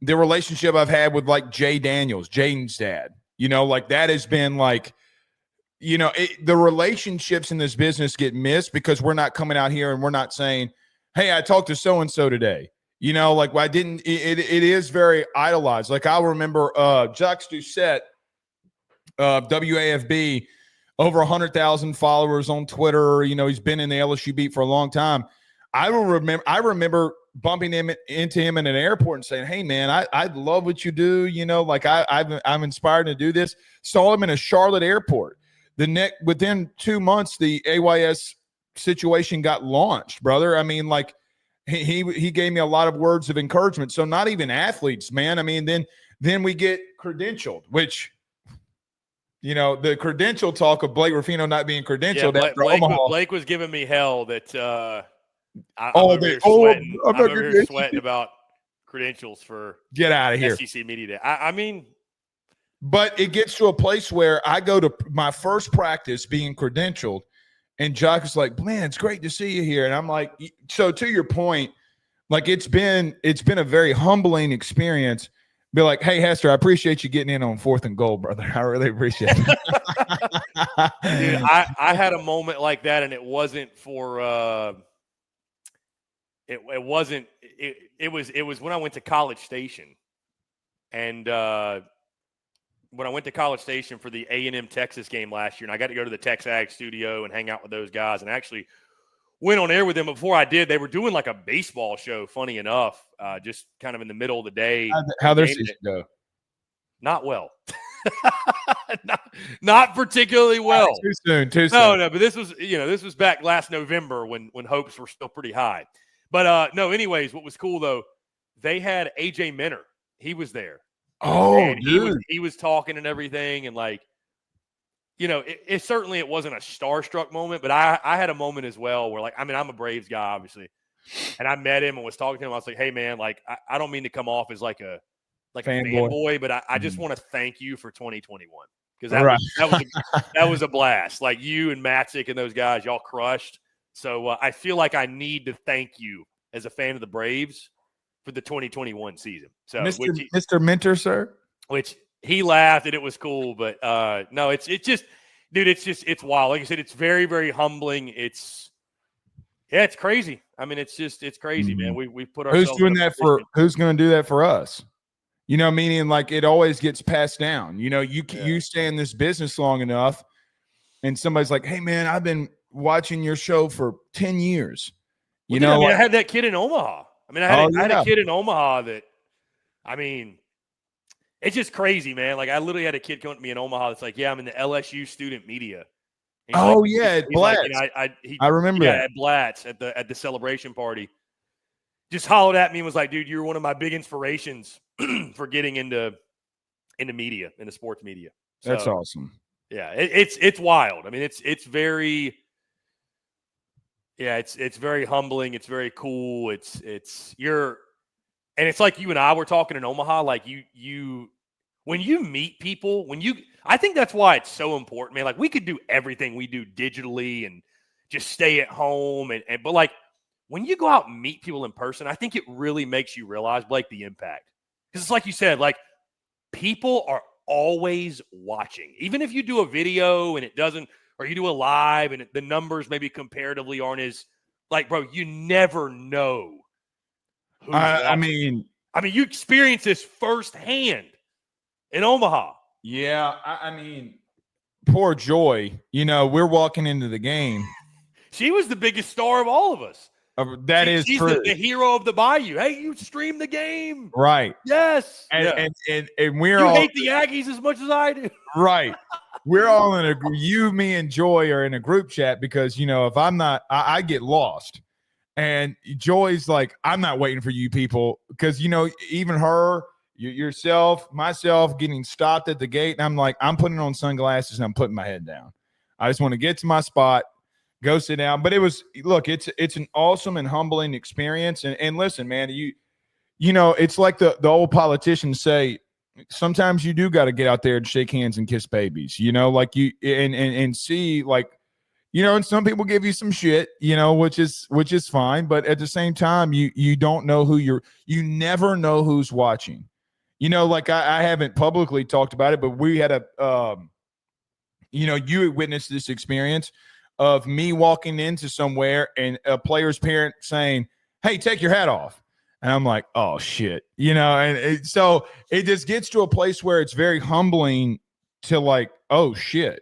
the relationship I've had with like Jay Daniels, Jaden's dad, you know, like that has been like, you know, the relationships in this business get missed because we're not coming out here and we're not saying, hey, I talked to so-and-so today. You know, like I didn't, it is very idolized. Like I remember Jacques Doucette, WAFB, over 100,000 followers on Twitter. You know, he's been in the LSU beat for a long time. I remember bumping into him in an airport and saying, hey man, I love what you do. You know, like I'm inspired to do this. Saw him in a Charlotte airport. Within 2 months, the AYS situation got launched, brother. I mean, like he gave me a lot of words of encouragement. So not even athletes, man. I mean, then we get credentialed, which, you know, the credential talk of Blake Ruffino not being credentialed. Yeah, Blake was giving me hell that I'm over here sweating about credentials for get out of here. SEC Media Day. I mean, but it gets to a place where I go to my first practice being credentialed, and Jock is like, man, it's great to see you here. And I'm like, so to your point, like it's been a very humbling experience. Be like, hey, Hester, I appreciate you getting in on 4th and goal, brother. I really appreciate it. Dude, I had a moment like that, and it wasn't for it was when I went to College Station. And when I went to College Station for the A&M Texas game last year, and I got to go to the Texag studio and hang out with those guys, and actually went on air with them. Before I did, they were doing like a baseball show, funny enough, just kind of in the middle of the day. How their season go? Not well. not particularly well. Too soon. No, but this was back last November when hopes were still pretty high. But no, anyways, what was cool though, they had AJ Minner. He was there. Oh, and dude. He was talking and everything, and like, you know, it certainly wasn't a starstruck moment, but I had a moment as well where, like, I mean, I'm a Braves guy, obviously, and I met him and was talking to him. I was like, hey man, like I don't mean to come off as like a fanboy, but I just want to thank you for 2021 because that was a blast. Like you and Matzik and those guys, y'all crushed. So I feel like I need to thank you as a fan of the Braves for the 2021 season. So Mr. Mentor, sir. Which he laughed and it was cool, but no, it's just, dude, it's wild. Like I said, it's very, very humbling. It's crazy. I mean, it's crazy, man. We put ourselves. Who's going to do that for us? You know, meaning like it always gets passed down. You know, you stay in this business long enough, and somebody's like, "Hey, man, I've been watching your show for 10 years." You know, I had that kid in Omaha. I mean, I had a kid in Omaha that, I mean, it's just crazy, man. Like I literally had a kid come to me in Omaha that's like, "Yeah, I'm in the LSU student media." Oh like, yeah, at Blatz. Like, I remember that. At Blatz at the celebration party. Just hollered at me and was like, dude, you're one of my big inspirations for getting into media, into sports media. So, that's awesome. Yeah, it's wild. I mean, it's very humbling. It's very cool. And it's like you and I were talking in Omaha, like you when you meet people, I think that's why it's so important, man. Like we could do everything we do digitally and just stay at home but like when you go out and meet people in person, I think it really makes you realize, Blake, the impact. Because it's like you said, like people are always watching. Even if you do a video and it doesn't, or you do a live and the numbers maybe comparatively aren't as, like, bro, you never know. I mean, you experience this firsthand in Omaha. Yeah, I mean, poor Joy. You know, we're walking into the game. She was the biggest star of all of us. She's true. The hero of the Bayou. Hey, you stream the game, right? Yes, and you hate the Aggies as much as I do, right? We're all in you, me, and Joy are in a group chat because, you know, if I'm not, I get lost, and Joy's like, I'm not waiting for you people because, you know, even her, yourself, myself, getting stopped at the gate, and I'm like, I'm putting on sunglasses and I'm putting my head down. I just want to get to my spot. Go sit down. But it's an awesome and humbling experience. And listen, man, you know, it's like the old politicians say, sometimes you do got to get out there and shake hands and kiss babies, you know, like you and see, like, you know, and some people give you some shit, you know, which is fine. But at the same time, you don't know you never know who's watching. You know, like I haven't publicly talked about it, but we had you know, you witnessed this experience of me walking into somewhere and a player's parent saying, "Hey, take your hat off." And I'm like, oh, shit, you know, and so it just gets to a place where it's very humbling to like, oh, shit,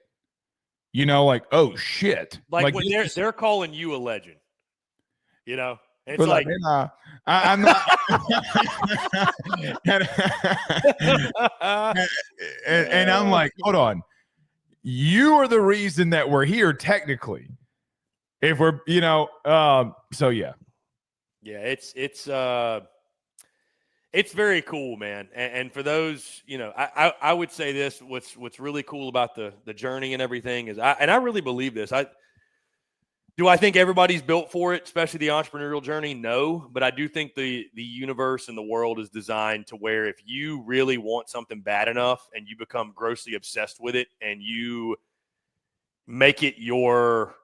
you know, like, oh, shit. Like when they're calling you a legend, you know, and it's like, I'm not. and I'm like, hold on. You are the reason that we're here, technically. If we're, you know, so yeah. Yeah, it's very cool, man. And for those, you know, I would say this, what's really cool about the journey and everything is I really believe this. Do I think everybody's built for it, especially the entrepreneurial journey? No, but I do think the universe and the world is designed to where if you really want something bad enough and you become grossly obsessed with it and you make it your,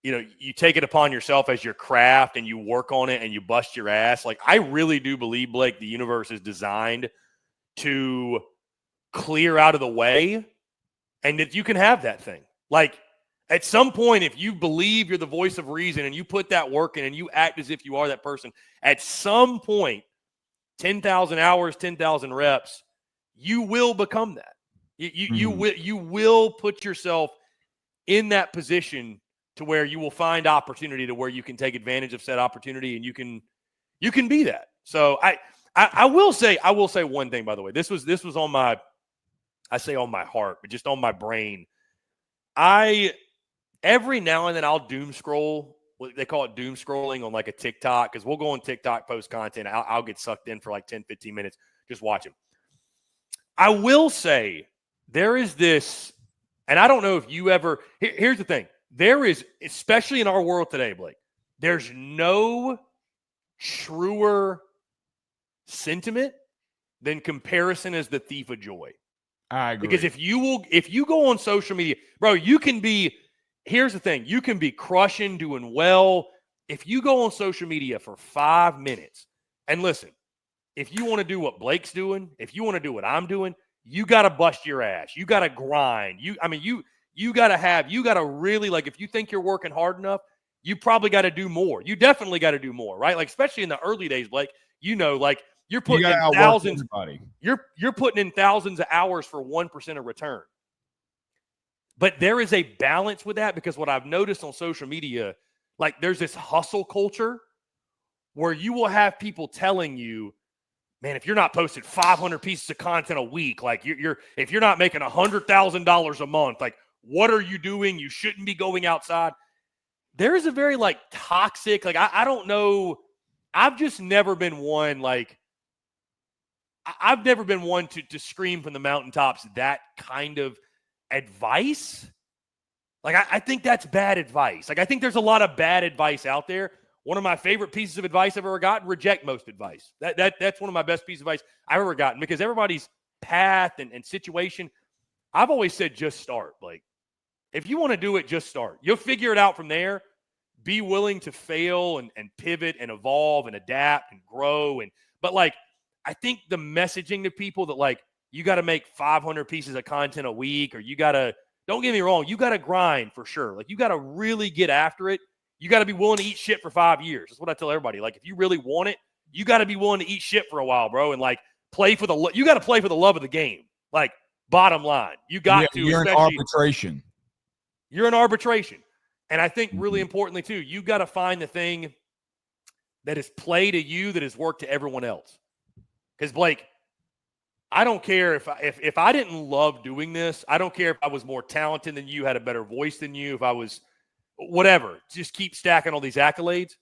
you know, you take it upon yourself as your craft and you work on it and you bust your ass. Like, I really do believe, Blake, the universe is designed to clear out of the way and that you can have that thing. Like, at some point, if you believe you're the voice of reason and you put that work in and you act as if you are that person, at some point, 10,000 hours, 10,000 reps, you will become that. You will put yourself in that position to where you will find opportunity to where you can take advantage of said opportunity and you can be that. So I will say one thing, by the way. This was on my, I say on my heart, but just on my brain. Every now and then I'll doom scroll. They call it doom scrolling on like a TikTok, because we'll go on TikTok, post content. I'll get sucked in for like 10, 15 minutes just watching. I will say there is this, and I don't know if you ever, here's the thing. There is, especially in our world today, Blake, there's no truer sentiment than comparison is the thief of joy. I agree. Because if you go on social media, bro, you can be, here's the thing, you can be crushing, doing well. If you go on social media for 5 minutes, and listen, if you want to do what Blake's doing, if you want to do what I'm doing, you got to bust your ass. You got to grind. You got to really, like, if you think you're working hard enough, you probably got to do more. You definitely got to do more, right? Like, especially in the early days, Blake, you know, like you're putting in thousands. You're putting in thousands of hours for 1% of return. But there is a balance with that, because what I've noticed on social media, like, there's this hustle culture where you will have people telling you, man, if you're not posting 500 pieces of content a week, like if you're not making $100,000 a month, like, what are you doing? You shouldn't be going outside. There is a very like toxic, like, I don't know. I've just never been one, like, I've never been one to scream from the mountaintops that kind of advice. Like, I think that's bad advice. Like, I think there's a lot of bad advice out there. One of my favorite pieces of advice I've ever gotten: reject most advice. That's one of my best pieces of advice I've ever gotten, because everybody's path and situation, I've always said, just start. Like, if you want to do it, just start. You'll figure it out from there. Be willing to fail and pivot and evolve and adapt and grow. But like, I think the messaging to people that, like, you got to make 500 pieces of content a week, or you got to, don't get me wrong, you got to grind for sure. Like, you got to really get after it. You got to be willing to eat shit for 5 years. That's what I tell everybody. Like, if you really want it, you got to be willing to eat shit for a while, bro. And like, you got to play for the love of the game. Like, bottom line, you got to. You're in arbitration. You're in arbitration. And I think really importantly too, you got to find the thing that is play to you that has worked to everyone else. Because Blake, I don't care if I didn't love doing this. I don't care if I was more talented than you, had a better voice than you, if I was whatever. Just keep stacking all these accolades.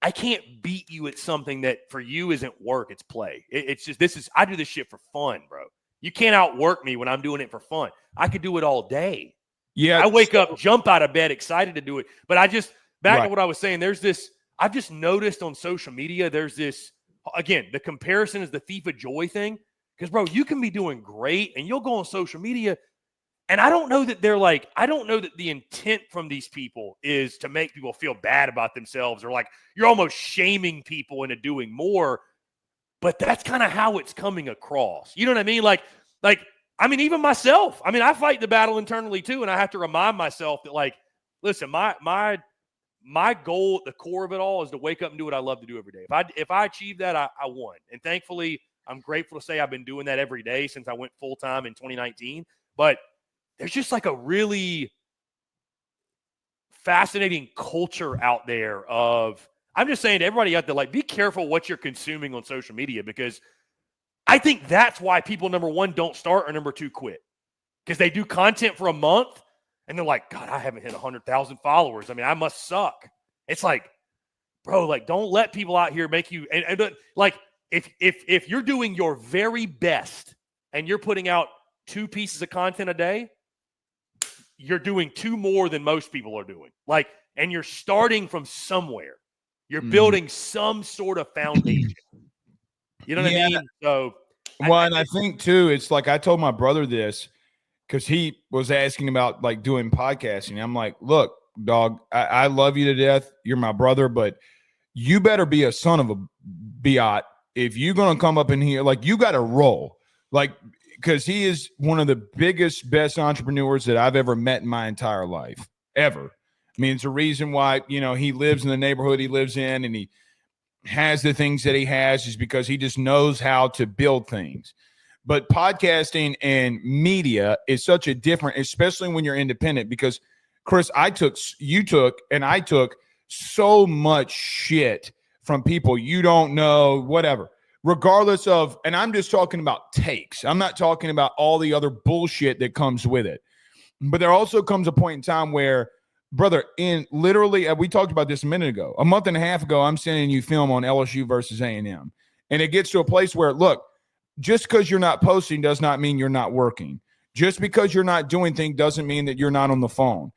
I can't beat you at something that for you isn't work, it's play. It's just, I do this shit for fun, bro. You can't outwork me when I'm doing it for fun. I could do it all day. Yeah. I wake up, jump out of bed, excited to do it. But back to what I was saying, I've just noticed on social media, there's this, again, the comparison is the thief of joy thing. Because, bro, you can be doing great and you'll go on social media. And I don't know that the intent from these people is to make people feel bad about themselves, or like you're almost shaming people into doing more. But that's kind of how it's coming across. You know what I mean? Even myself, I fight the battle internally too. And I have to remind myself that, like, listen, my goal at the core of it all is to wake up and do what I love to do every day. If I achieve that, I won. And thankfully, I'm grateful to say I've been doing that every day since I went full-time in 2019. But there's just like a really fascinating culture out there of, I'm just saying to everybody out there, like, be careful what you're consuming on social media, because I think that's why people, number one, don't start, or number two, quit. Because they do content for a month and they're like, God, I haven't hit 100,000 followers. I must suck. It's like, bro, like, don't let people out here make you, and like, if you're doing your very best and you're putting out 2 pieces of content a day, you're doing 2 more than most people are doing. Like, and you're starting from somewhere. You're building some sort of foundation. You know what I mean? So, I think too, it's like, I told my brother this because he was asking about like doing podcasting. I'm like, look, dog, I love you to death. You're my brother, but you better be a son of a biot if you're going to come up in here. Like, you got to roll. Like, because he is one of the biggest, best entrepreneurs that I've ever met in my entire life, ever. It's a reason why, he lives in the neighborhood he lives in, and he has the things that he has, is because he just knows how to build things. But podcasting and media is such a different, especially when you're independent, because Chris, I took so much shit from people you don't know, whatever. Regardless of, and I'm just talking about takes. I'm not talking about all the other bullshit that comes with it. But there also comes a point in time where, brother, we talked about this a minute ago. A month and a half ago, I'm sending you film on LSU versus A&M. And it gets to a place where, look, just because you're not posting does not mean you're not working. Just because you're not doing things doesn't mean that you're not on the phone.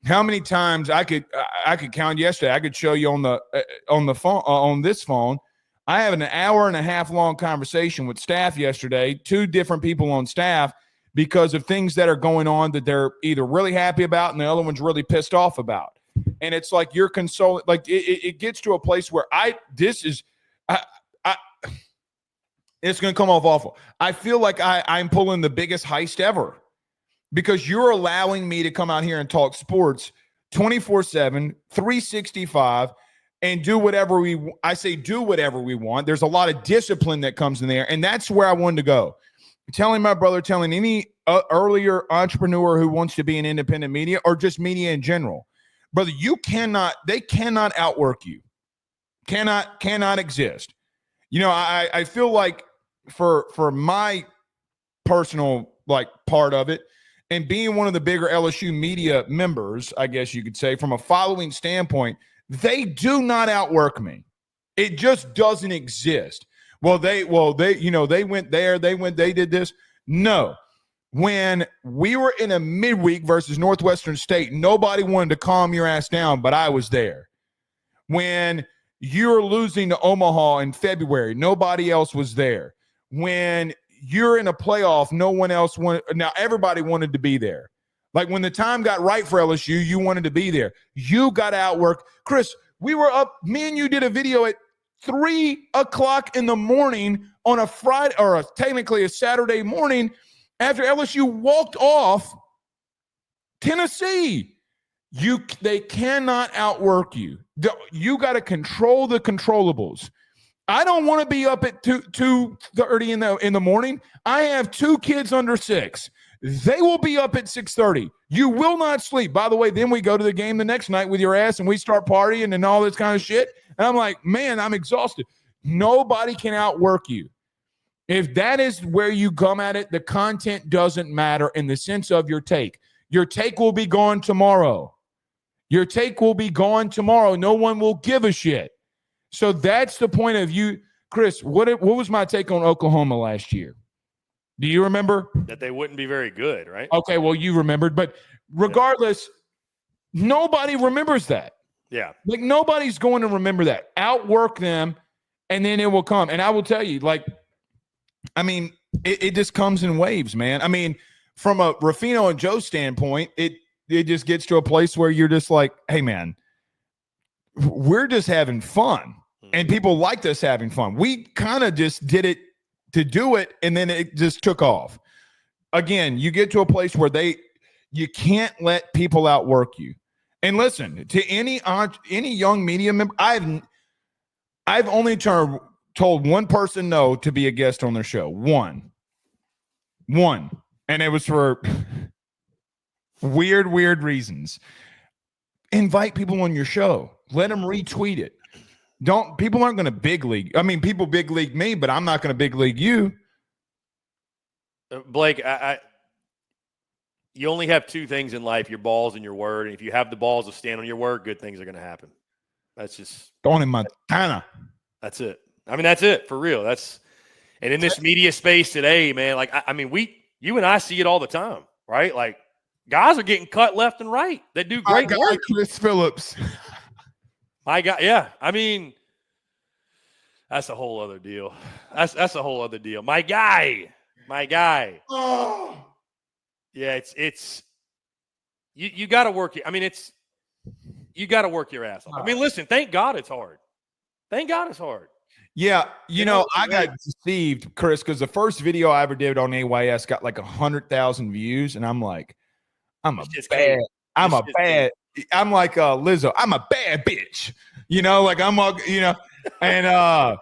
How many times I could count yesterday? I could show you on the phone, on this phone. I have an hour and a half long conversation with staff yesterday, 2 different people on staff, because of things that are going on that they're either really happy about and the other one's really pissed off about. And it's like you're consoling. Like, it gets to a place where it's going to come off awful. I feel like I'm pulling the biggest heist ever, because you're allowing me to come out here and talk sports 24/7, 365, and do whatever we want. There's a lot of discipline that comes in there, and that's where I wanted to go. Telling my brother, telling any earlier entrepreneur who wants to be in independent media or just media in general, brother, they cannot outwork you. Cannot exist. I feel like for my personal part of it, and being one of the bigger LSU media members, I guess you could say, from a following standpoint, they do not outwork me. It just doesn't exist. They went there, they did this. No. When we were in a midweek versus Northwestern State, nobody wanted to calm your ass down, but I was there. When you're losing to Omaha in February, nobody else was there. When you're in a playoff, no one else wanted. Now, everybody wanted to be there. Like, when the time got right for LSU, you wanted to be there. You got to outwork. Chris, we were up. Me and you did a video at 3:00 in the morning on a Friday, or technically a Saturday morning, after LSU walked off Tennessee. They cannot outwork you. You got to control the controllables. I don't want to be up at 2:30 in the morning. I have 2 kids under 6. They will be up at 6:30. You will not sleep. By the way, then we go to the game the next night with your ass and we start partying and all this kind of shit. And I'm like, man, I'm exhausted. Nobody can outwork you. If that is where you come at it, the content doesn't matter in the sense of your take. Your take will be gone tomorrow. Your take will be gone tomorrow. No one will give a shit. So that's the point of you. Chris, what was my take on Oklahoma last year? Do you remember? That they wouldn't be very good, right? Okay, well, you remembered. But regardless, nobody remembers that. Yeah. Like, nobody's going to remember that. Outwork them, and then it will come. And I will tell you, like, I mean, it just comes in waves, man. I mean, from a Ruffino and Joe standpoint, it just gets to a place where you're just like, hey, man, we're just having fun. And people liked us having fun. We kind of just did it to do it, and then it just took off. Again, you get to a place where you can't let people outwork you. And listen, to any young media member, I've only told one person no to be a guest on their show. One. And it was for weird reasons. Invite people on your show. Let them retweet it. People aren't going to big league. I mean, people big league me, but I'm not going to big league you. Blake, you only have two things in life, your balls and your word. And if you have the balls to stand on your word, good things are going to happen. That's just going in Montana. That's it. I mean, that's it for real. And in this media space today, man, like, I mean, you and I see it all the time, right? Like, guys are getting cut left and right that do great work. Chris Phillips. My God, yeah. I mean, that's a whole other deal. That's a whole other deal. My guy. Oh. Yeah, it's you got to work. I mean, you got to work your ass off. I mean, listen, thank God it's hard. Thank God it's hard. Yeah, you know, I got deceived, Chris, because the first video I ever did on AYS got like 100,000 views, and I'm like, I'm like Lizzo. I'm a bad bitch, you know, like and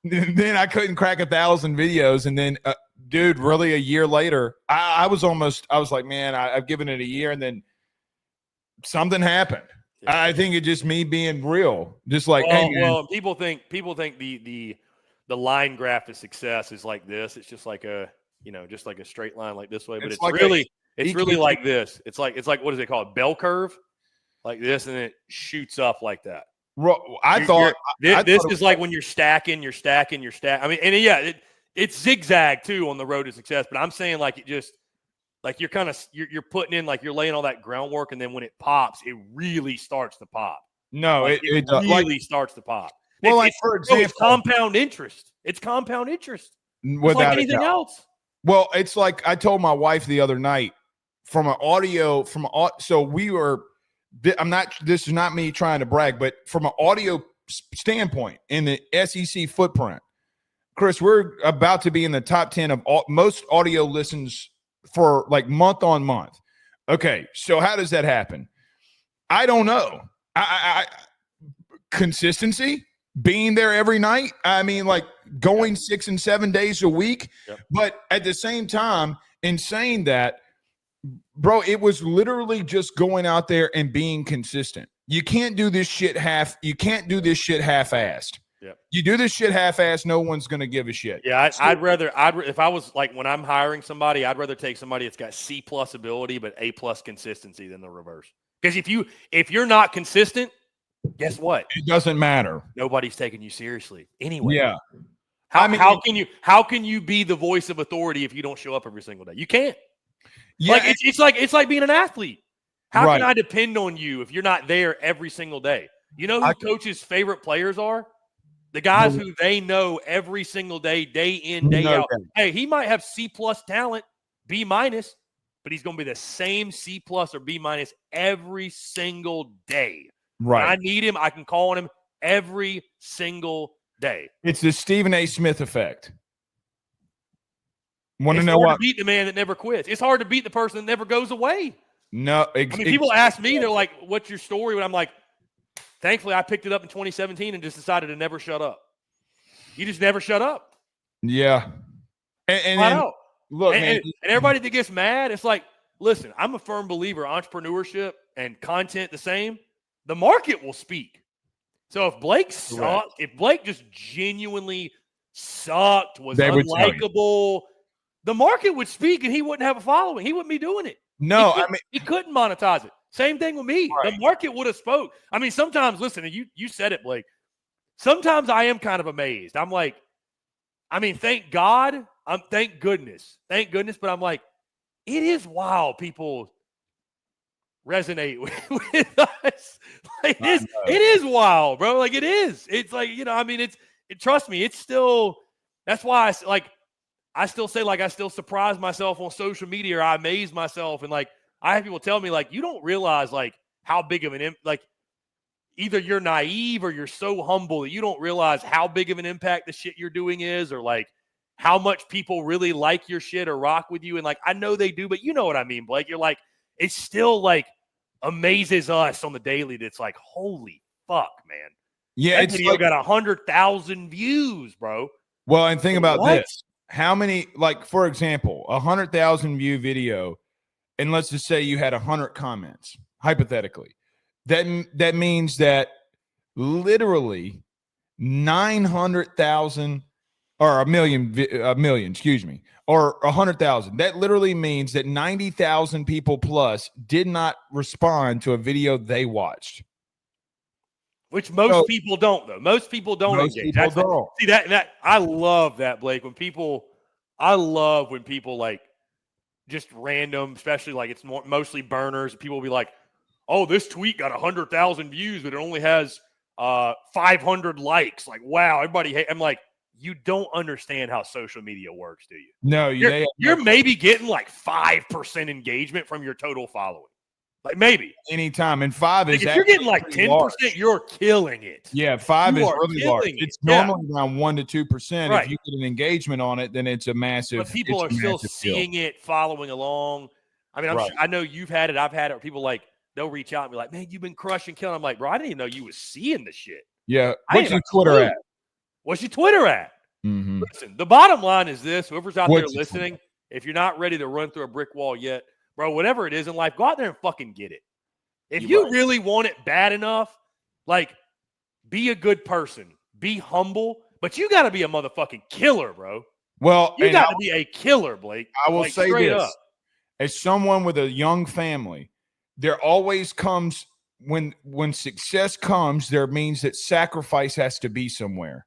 then I couldn't crack 1,000 videos, and then dude, really a year later, I was like, man, I've given it a year, and then something happened. Yeah. I think it's just me being real, just like, hey, man. Well, people think the line graph of success is like this. It's just like just like a straight line like this way, but it's really like this. It's like what is it called? Bell curve, like this, and it shoots up like that. I thought this is like when you're stacking. I mean, and yeah, it's zigzag too on the road to success. But I'm saying like it just. Like you're putting in, like you're laying all that groundwork, and then when it pops, it really starts to pop. No, like it really starts to pop. Well, for example, it's compound interest. It's compound interest. It's like anything else. Well, it's like I told my wife the other night so we were. This is not me trying to brag, but from an audio standpoint in the SEC footprint, Chris, we're about to be in the top 10 of most audio listens for like month on month. Okay, so how does that happen? I don't know. I consistency, being there every night. I mean, like going 6 and 7 days a week. Yep. But at the same time, in saying that, bro, it was literally just going out there and being consistent. You can't do this shit half-assed. Yep. You do this shit half-assed, no one's going to give a shit. Yeah, I'd rather if I was like when I'm hiring somebody, I'd rather take somebody that's got C+ ability but A+ consistency than the reverse. Because if you're not consistent, guess what? It doesn't matter. Nobody's taking you seriously anyway. Yeah. How can you be the voice of authority if you don't show up every single day? You can't. Yeah, like it's like being an athlete. How can I depend on you if you're not there every single day? You know who coaches' favorite players are? The guys who they know every single day, day in, day out. Hey, he might have C+ talent, B-, but he's going to be the same C+ or B- every single day. Right. When I need him, I can call on him every single day. It's the Stephen A. Smith effect. It's hard to beat the man that never quits. It's hard to beat the person that never goes away. No. People ask me, they're like, what's your story? And I'm like, thankfully, I picked it up in 2017 and just decided to never shut up. You just never shut up. Yeah. And look, man. And everybody that gets mad, it's like, listen, I'm a firm believer, entrepreneurship and content the same. The market will speak. So if Blake sucked, if Blake just genuinely sucked, was unlikable, the market would speak and he wouldn't have a following. He wouldn't be doing it. No, he couldn't monetize it. Same thing with me. Right. The market would have spoke. I mean, sometimes, listen, and you said it, Blake. Sometimes I am kind of amazed. I'm like, I mean, thank God Thank goodness. But I'm like, it is wild. People resonate with us. Like, it is wild, bro. Like, it is. It's like, I mean, trust me, it's still, that's why I still say, like, I still surprise myself on social media, or I amaze myself. And like, I have people tell me, like, you don't realize like how big of like, either you're naive or you're so humble that you don't realize how big of an impact the shit you're doing is, or like how much people really like your shit or rock with you. And like, I know they do, but you know what I mean, Blake. You're like, it still like amazes us on the daily. That's like, holy fuck, man. Yeah, that video got 100,000 views, bro. Well, and think about this. How many, like, for example, 100,000 view video, and let's just say you had 100 comments, hypothetically. That means that literally 900,000 or a million, excuse me, or 100,000. That literally means that 90,000 people plus did not respond to a video they watched. Which most people don't, though. Most people don't engage. See that I love that, Blake. I love when people like just random, especially like it's mostly burners. People will be like, "Oh, this tweet got 100,000 views, but it only has 500 likes." Like, wow, everybody I'm like, you don't understand how social media works, do you? No, you're maybe getting like 5% engagement from your total following. Like maybe anytime, and 5 is if you're getting like 10%, large. You're killing it. Yeah, 5 is really large. It's normally around 1 to 2%. Right. If you get an engagement on it, then it's a massive. But people are still seeing it, following along. I mean, I know you've had it. I've had it. People like they'll reach out and be like, "Man, you've been crushing, killing." I'm like, "Bro, I didn't even know you was seeing the shit." Yeah. What's your Twitter at? What's your Twitter at? Mm-hmm. Listen, the bottom line is this: whoever's out there listening, if you're not ready to run through a brick wall yet, bro, whatever it is in life, go out there and fucking get it. If you really want it bad enough, like, be a good person, be humble, but you got to be a motherfucking killer, bro. Well, you got to be a killer, Blake. I will say this: as someone with a young family, there always comes when success comes, there means that sacrifice has to be somewhere.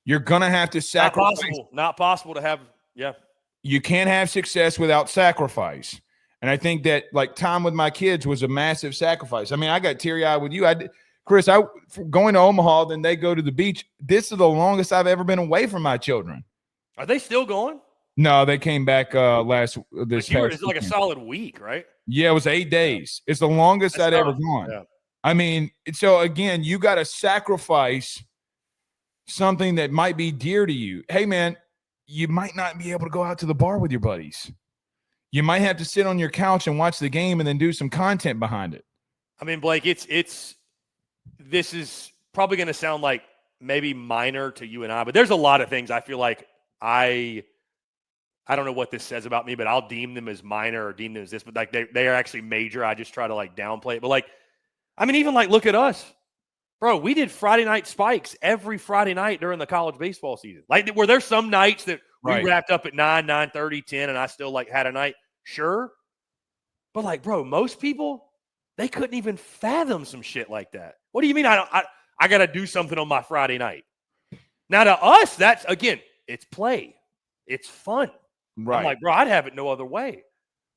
You're gonna have to sacrifice. Not possible to have. Yeah, you can't have success without sacrifice. And I think that like time with my kids was a massive sacrifice. I mean, I got teary-eyed with you. Chris, going to Omaha, then they go to the beach. This is the longest I've ever been away from my children. Are they still going? No, they came back it's like a solid week, right? Yeah, it was 8 days. It's the longest I'd ever gone. Yeah. I mean, so again, you got to sacrifice something that might be dear to you. Hey, man, you might not be able to go out to the bar with your buddies. You might have to sit on your couch and watch the game and then do some content behind it. I mean, Blake, this is probably going to sound like maybe minor to you and I, but there's a lot of things I feel like I don't know what this says about me, but I'll deem them as minor or deem them as this, but like they are actually major. I just try to like downplay it. But like, I mean, even like look at us. Bro, we did Friday night spikes every Friday night during the college baseball season. Like, were there some nights that we wrapped up at 9:30, 10, and I still like had a night? Sure. But like, bro, most people, they couldn't even fathom some shit like that. What do you mean I got to do something on my Friday night? Now to us, that's, again, it's play. It's fun. Right. I'm like, bro, I'd have it no other way.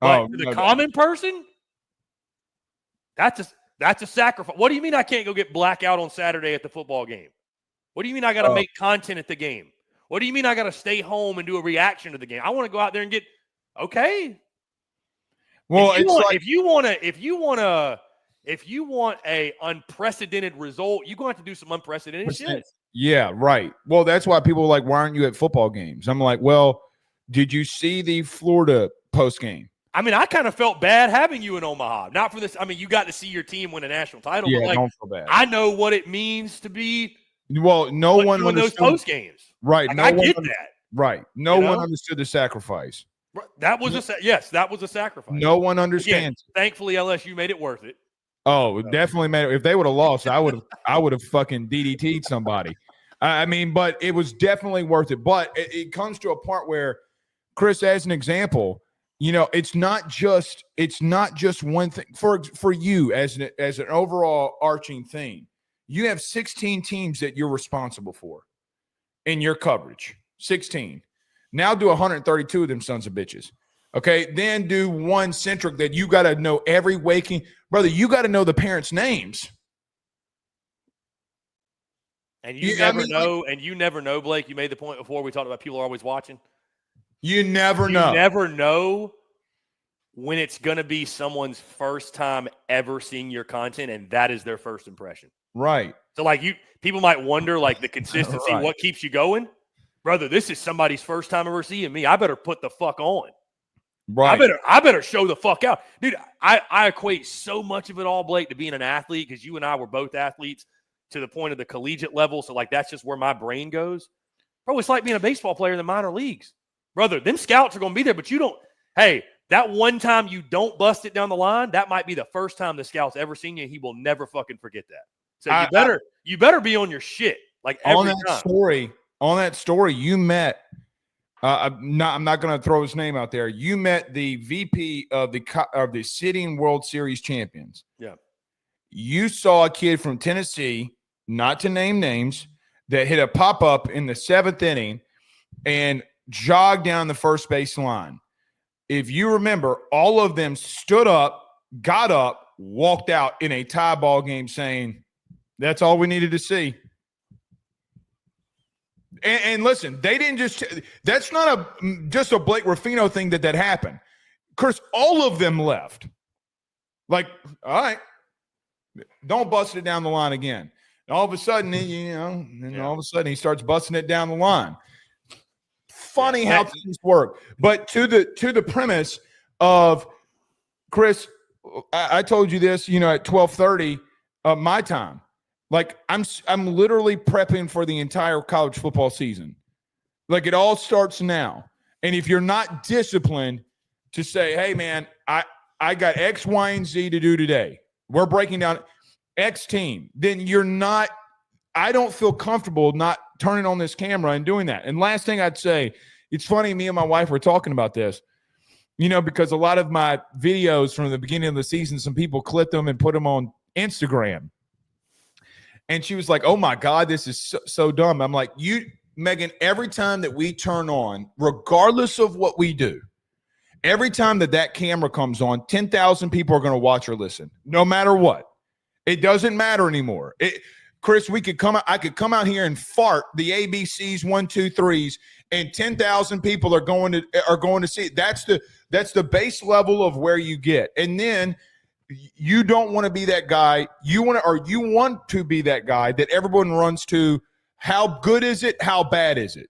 But to the common person, that's a sacrifice. What do you mean I can't go get blackout on Saturday at the football game? What do you mean I got to make content at the game? What do you mean I got to stay home and do a reaction to the game? I want to go out there and get okay. Well, if you want a unprecedented result, you're going to have to do some unprecedented shit. Yeah, right. Well, that's why people are like, why aren't you at football games? I'm like, well, did you see the Florida post game? I mean, I kind of felt bad having you in Omaha. Not for this. I mean, you got to see your team win a national title. Yeah, but like, don't feel bad. I know what it means to be. Well, no one understood those post games. Right. Like, I get that. Right. No one understood the sacrifice. That was that was a sacrifice. No one understands. Again, thankfully, LSU made it worth it. Oh, definitely made it. If they would have lost, I would have fucking DDT'd somebody. I mean, but it was definitely worth it. But it comes to a part where, Chris, as an example, you know, it's not just one thing for you as an overall arching thing. You have 16 teams that you're responsible for in your coverage. 16. Now do 132 of them sons of bitches. Okay, then do one centric that you got to know every waking brother. You got to know the parents' names. And you never know. And you never know, Blake. You made the point before. We talked about people are always watching. You never know. You never know when it's going to be someone's first time ever seeing your content, and that is their first impression. Right. So, like, people might wonder, like, the consistency, what keeps you going? Brother, this is somebody's first time ever seeing me. I better put the fuck on. Right. I better show the fuck out. Dude, I equate so much of it all, Blake, to being an athlete, because you and I were both athletes to the point of the collegiate level. So, like, that's just where my brain goes. Bro, it's like being a baseball player in the minor leagues. Brother, them scouts are going to be there, but you don't – hey, that one time you don't bust it down the line, that might be the first time the scout's ever seen you. He will never fucking forget that. So you better be on your shit, like, every time. On that story, you met I'm not going to throw his name out there. You met the VP of the sitting World Series champions. Yeah. You saw a kid from Tennessee, not to name names, that hit a pop-up in the 7th inning and jogged down the first base line. If you remember, all of them stood up, got up, walked out in a tie ball game saying, that's all we needed to see. And listen, they didn't just – that's not just a Blake Ruffino thing that happened. Chris, all of them left. Like, all right, don't bust it down the line again. And all of a sudden, all of a sudden he starts busting it down the line. Funny how things work. But to the premise of, Chris, I told you this, at 12:30 my time. Like, I'm literally prepping for the entire college football season. Like, it all starts now. And if you're not disciplined to say, hey, man, I got X, Y, and Z to do today. We're breaking down X team. Then you're not – I don't feel comfortable not turning on this camera and doing that. And last thing I'd say, it's funny, me and my wife were talking about this, because a lot of my videos from the beginning of the season, some people clip them and put them on Instagram. And she was like, oh, my God, this is so dumb. I'm like, Megan, every time that we turn on, regardless of what we do, every time that camera comes on, 10,000 people are going to watch or listen, no matter what. It doesn't matter anymore. Chris, I could come out here and fart the ABCs 1, 2, 3s, and 10,000 people are going to see it. That's the base level of where you get. And then you don't want to be that guy. You want to be that guy that everyone runs to. How good is it? How bad is it?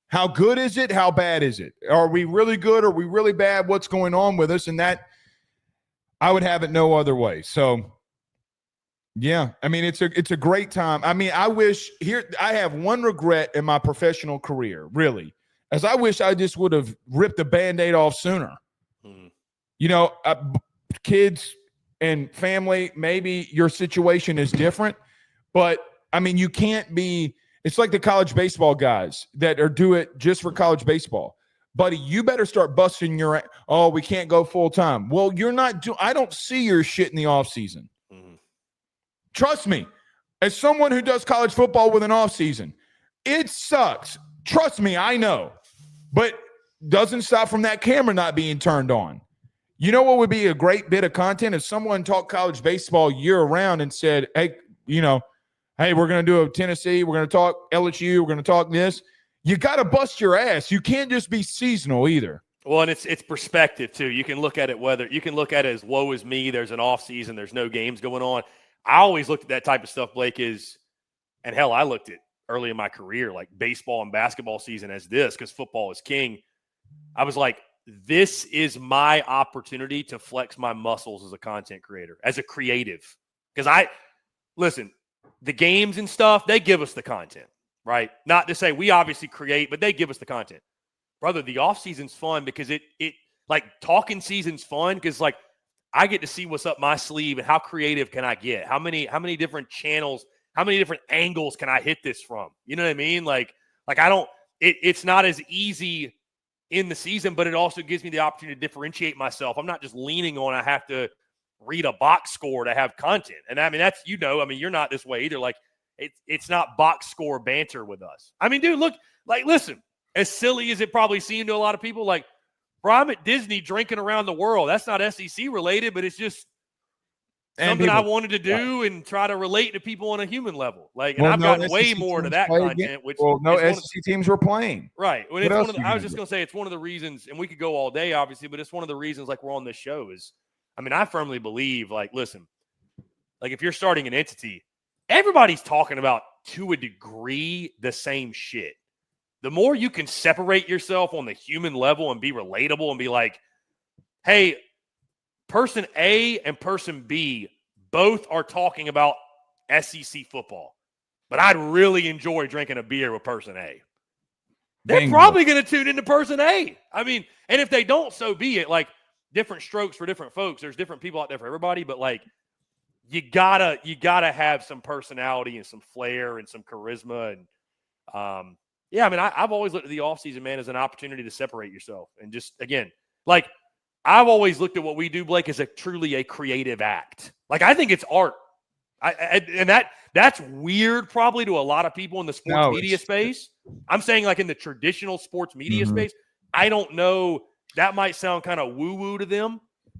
How good is it? How bad is it? Are we really good? Are we really bad? What's going on with us? And that, I would have it no other way. So, yeah, I mean, it's a great time. I mean, I have one regret in my professional career, really, as I wish I just would have ripped the Band-Aid off sooner. Kids and family, maybe your situation is different, but I mean, you can't be, it's like the college baseball guys that do it just for college baseball. Buddy, you better start busting we can't go full time. Well, I don't see your shit in the off season. Mm-hmm. Trust me, as someone who does college football with an off season, it sucks. Trust me, I know, but doesn't stop from that camera not being turned on. You know what would be a great bit of content if someone talked college baseball year round and said, hey, hey, we're going to do a Tennessee, we're going to talk LSU, we're going to talk this. You got to bust your ass. You can't just be seasonal either. Well, and it's perspective too. You can look at it as woe is me. There's an off season. There's no games going on. I always looked at that type of stuff, Blake, and hell, I looked at early in my career, like baseball and basketball season as this, because football is king. I was like, this is my opportunity to flex my muscles as a content creator, as a creative. Because listen, the games and stuff, they give us the content, right? Not to say we obviously create, but they give us the content. Brother, the off season's fun because it like talking season's fun because like I get to see what's up my sleeve and how creative can I get? How many different channels, how many different angles can I hit this from? You know what I mean? Like it's not as easy in the season, but it also gives me the opportunity to differentiate myself. I'm not just leaning on I have to read a box score to have content. And I mean, that's, you're not this way either. Like it's not box score banter with us. I mean, dude, look, like, listen, as silly as it probably seemed to a lot of people, like, bro, I'm at Disney drinking around the world. That's not SEC related, but it's just something I wanted to do and try to relate to people on a human level. Like, and I've gotten way more to that content, which no SEC teams were playing. Right. When it's I was just going to say, it's one of the reasons, and we could go all day, obviously, but it's one of the reasons, like, we're on this show is, I mean, I firmly believe, like, listen, like, if you're starting an entity, everybody's talking about, to a degree, the same shit. The more you can separate yourself on the human level and be relatable and be like, hey, person A and person B both are talking about SEC football, but I'd really enjoy drinking a beer with person A. They're probably going to tune into person A. I mean, and if they don't, so be it. Like, different strokes for different folks. There's different people out there for everybody, but like, you gotta have some personality and some flair and some charisma. And yeah, I mean, I've always looked at the offseason, man, as an opportunity to separate yourself. And just, again, like, I've always looked at what we do, Blake, as truly a creative act. Like, I think it's art. And that's weird probably to a lot of people in the sports media space. I'm saying, like, in the traditional sports media space, I don't know. That might sound kind of woo-woo to them,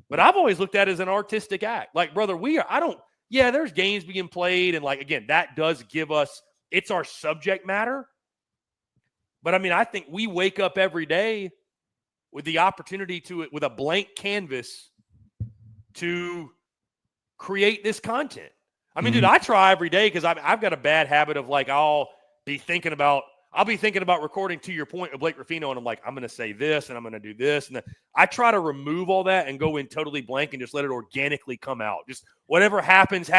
but I've always looked at it as an artistic act. Like, brother, there's games being played, and, like, again, that does give us, it's our subject matter. But, I mean, I think we wake up every day with the opportunity with a blank canvas to create this content. I mean, dude, I try every day because I've got a bad habit of, like, I'll be thinking about recording, to your point, of Blake Ruffino, and I'm like, I'm going to say this, and I'm going to do this. And I try to remove all that and go in totally blank and just let it organically come out. Just whatever happens.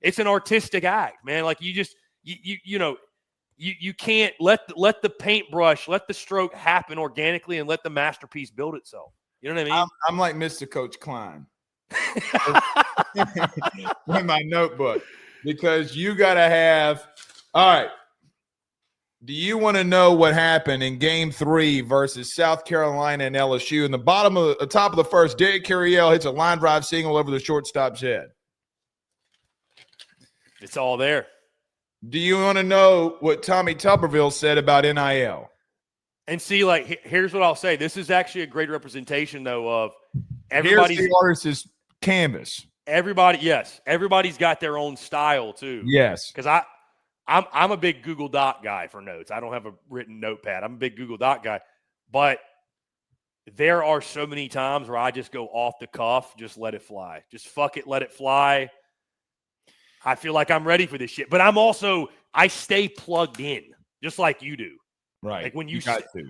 It's an artistic act, man. Like, you just, you can't let the paintbrush, let the stroke happen organically and let the masterpiece build itself. You know what I mean? I'm like Mr. Coach Klein with my notebook, because you got to have, all right, do you want to know what happened in Game 3 versus South Carolina and LSU? In the top of the first, Derek Carriel hits a line drive single over the shortstop's head. It's all there. Do you want to know what Tommy Tuberville said about NIL? And see, like, here's what I'll say. This is actually a great representation, though, of everybody's. Here's the artist's canvas. Everybody's got their own style too. Yes, because I'm a big Google Doc guy for notes. I don't have a written notepad. I'm a big Google Doc guy. But there are so many times where I just go off the cuff, just let it fly. Just fuck it, let it fly. I feel like I'm ready for this shit. But I stay plugged in, just like you do. Right. Like, when you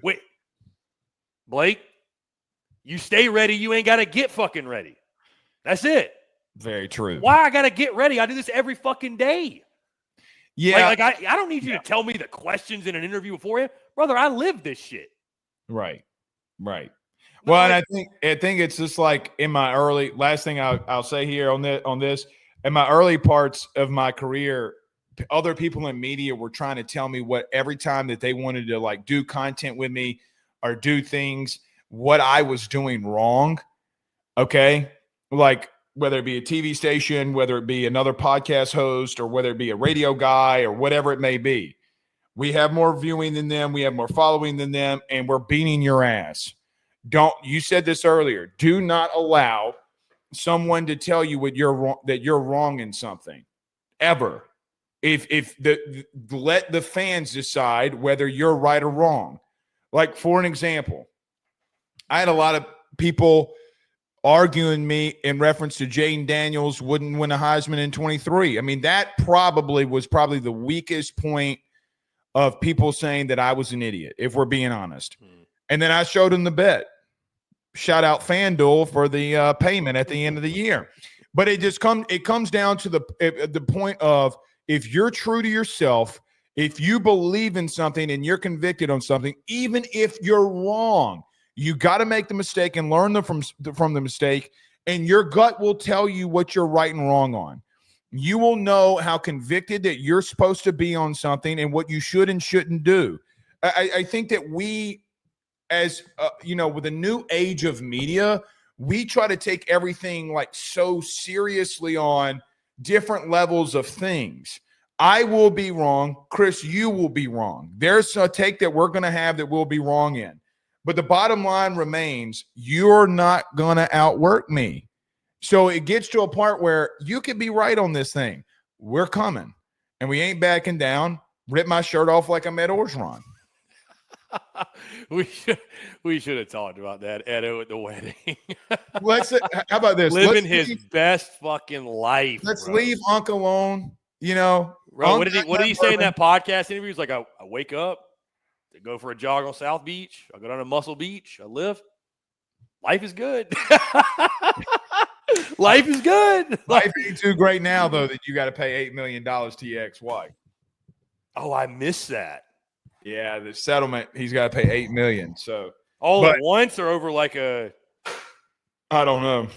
wait, Blake, you stay ready, you ain't got to get fucking ready. That's it. Very true. Why I got to get ready? I do this every fucking day. Yeah. Like I don't need you to tell me the questions in an interview beforehand. Brother, I live this shit. Right. Well, and I think it's just like in my last thing I'll say here on this, in my early parts of my career, other people in media were trying to tell me every time that they wanted to, like, do content with me or do things, what I was doing wrong. Okay. Like, whether it be a TV station, whether it be another podcast host, or whether it be a radio guy or whatever it may be. We have more viewing than them. We have more following than them, and we're beating your ass. You said this earlier. Do not allow someone to tell you that you're wrong in something, ever. Let the fans decide whether you're right or wrong. Like, for an example, I had a lot of people arguing me in reference to Jaden Daniels wouldn't win a Heisman in 23. I mean, that was probably the weakest point of people saying that I was an idiot, if we're being honest. And then I showed them the bet. Shout out FanDuel for the payment at the end of the year. But it comes down to the point of, if you're true to yourself, if you believe in something and you're convicted on something, even if you're wrong, you got to make the mistake and learn from the mistake, and your gut will tell you what you're right and wrong on. You will know how convicted that you're supposed to be on something and what you should and shouldn't do. I think that we, as with the new age of media, we try to take everything, like, so seriously on different levels of things. I will be wrong. Chris, you will be wrong. There's a take that we're going to have that we'll be wrong in. But the bottom line remains, you're not going to outwork me. So it gets to a part where you could be right on this thing. We're coming, and we ain't backing down. Rip my shirt off like I'm Ed Orgeron. we should have talked about that Edo at the wedding. How about this? Living his best fucking life. Let's bro. leave Unc alone. You know, bro, what did he say in that podcast interview? He's like, I wake up, I go for a jog on South Beach, I go down to Muscle Beach, I live. Life is good. Life is good. Life ain't too great now, though, that you got to pay $8 million to your ex-wife. Oh, I missed that. Yeah, the settlement, he's got to pay $8 million. So all at once or over like a? I don't know.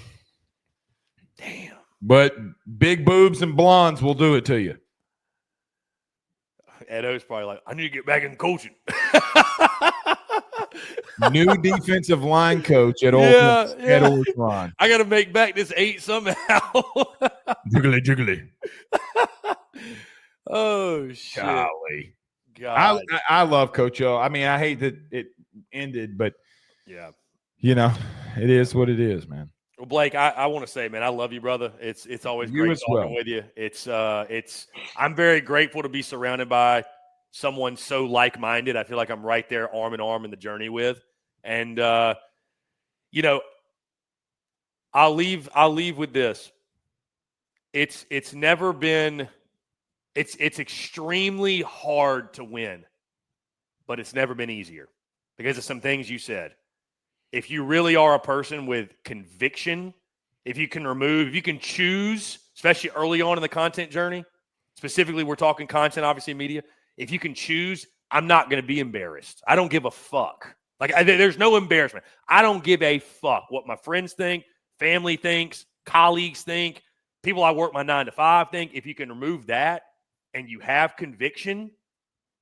Damn. But big boobs and blondes will do it to you. Edo's probably like, I need to get back in coaching. New defensive line coach at Ed Orgeron. I got to make back this 8 somehow. Jiggly. Oh, shit. Golly. God. I love Coach O. I mean, I hate that it ended, but yeah, you know, it is what it is, man. Well, Blake, I want to say, man, I love you, brother. It's always great talking with you. I'm very grateful to be surrounded by someone so like-minded. I feel like I'm right there, arm in arm in the journey with. And you know, I'll leave with this. It's never been. It's extremely hard to win, but it's never been easier because of some things you said. If you really are a person with conviction, if you can choose, especially early on in the content journey, specifically we're talking content, obviously media, if you can choose, I'm not going to be embarrassed. I don't give a fuck. There's no embarrassment. I don't give a fuck what my friends think, family thinks, colleagues think, people I work my 9 to 5 think. If you can remove that and you have conviction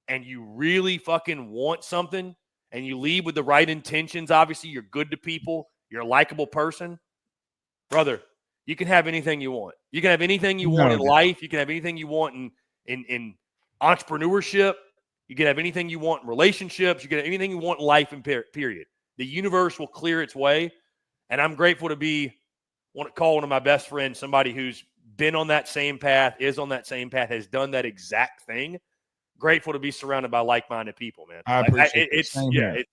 and you really fucking want something, and you lead with the right intentions, obviously you're good to people, you're a likable person, brother, you can have anything you want. You can have anything you want in life. You can have anything you want in entrepreneurship. You can have anything you want in relationships. You can have anything you want in life, and period. The universe will clear its way, and I'm grateful to call one of my best friends, somebody who's been on that same path, is on that same path, has done that exact thing. Grateful to be surrounded by like-minded people, man. I appreciate it.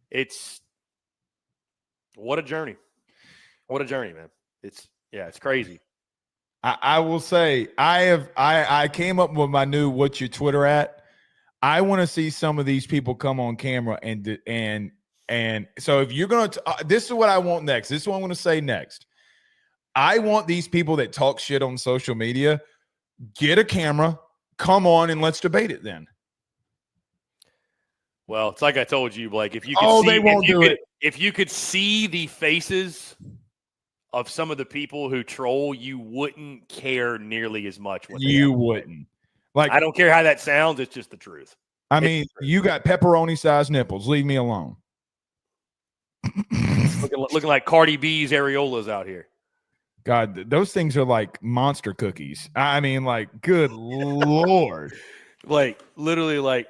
It's what a journey. What a journey, man. It's crazy. I will say I came up with my new "What's your Twitter at?" I want to see some of these people come on camera and so if you're gonna this is what I want next. This is what I'm gonna say next. I want these people that talk shit on social media, get a camera, come on, and let's debate it then. Well, it's like I told you, Blake. If you could if you could see the faces of some of the people who troll, you wouldn't care nearly as much. You wouldn't. Like, I don't care how that sounds. It's just the truth. I mean, you got pepperoni-sized nipples. Leave me alone. looking like Cardi B's areolas out here. God, those things are like monster cookies. I mean, like, good Lord. Like, literally, like.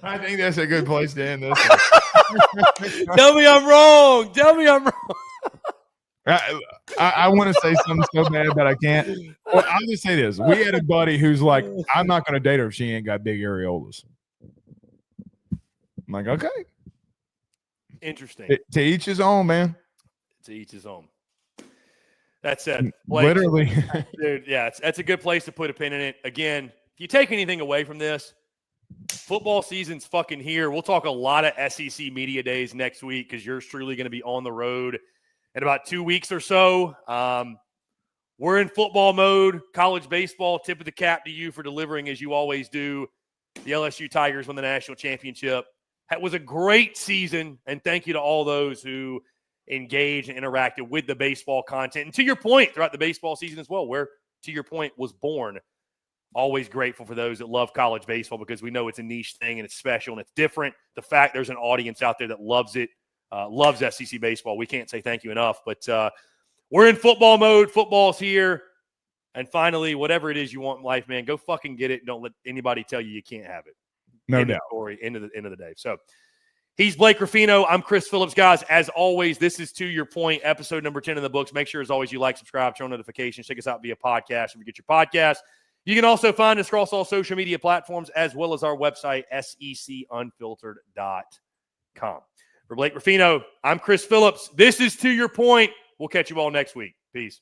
I think that's a good place to end this. Tell me I'm wrong. Tell me I'm wrong. I want to say something so bad, but I can't. Well, I'll just say this. We had a buddy who's like, I'm not going to date her if she ain't got big areolas. I'm like, okay. Interesting. To each his own, man. To each his own. That's it. Blake, literally. Dude, yeah, that's a good place to put a pin in it. Again, if you take anything away from this, football season's fucking here. We'll talk a lot of SEC media days next week because yours truly going to be on the road in about 2 weeks or so. We're in football mode. College baseball, tip of the cap to you for delivering as you always do. The LSU Tigers won the national championship. That was a great season, and thank you to all those who engaged and interacted with the baseball content. And to your point, throughout the baseball season as well, where, to your point, was born. Always grateful for those that love college baseball because we know it's a niche thing and it's special and it's different. The fact there's an audience out there that loves it, loves SEC baseball. We can't say thank you enough, but we're in football mode. Football's here. And finally, whatever it is you want in life, man, go fucking get it. Don't let anybody tell you can't have it. No doubt. End of the day. So he's Blake Ruffino. I'm Chris Phillips, guys. As always, this is To Your Point, episode number 10 in the books. Make sure, as always, you like, subscribe, turn on notifications. Check us out via podcast if you get your podcast. You can also find us across all social media platforms as well as our website, secunfiltered.com. For Blake Ruffino, I'm Chris Phillips. This is To Your Point. We'll catch you all next week. Peace.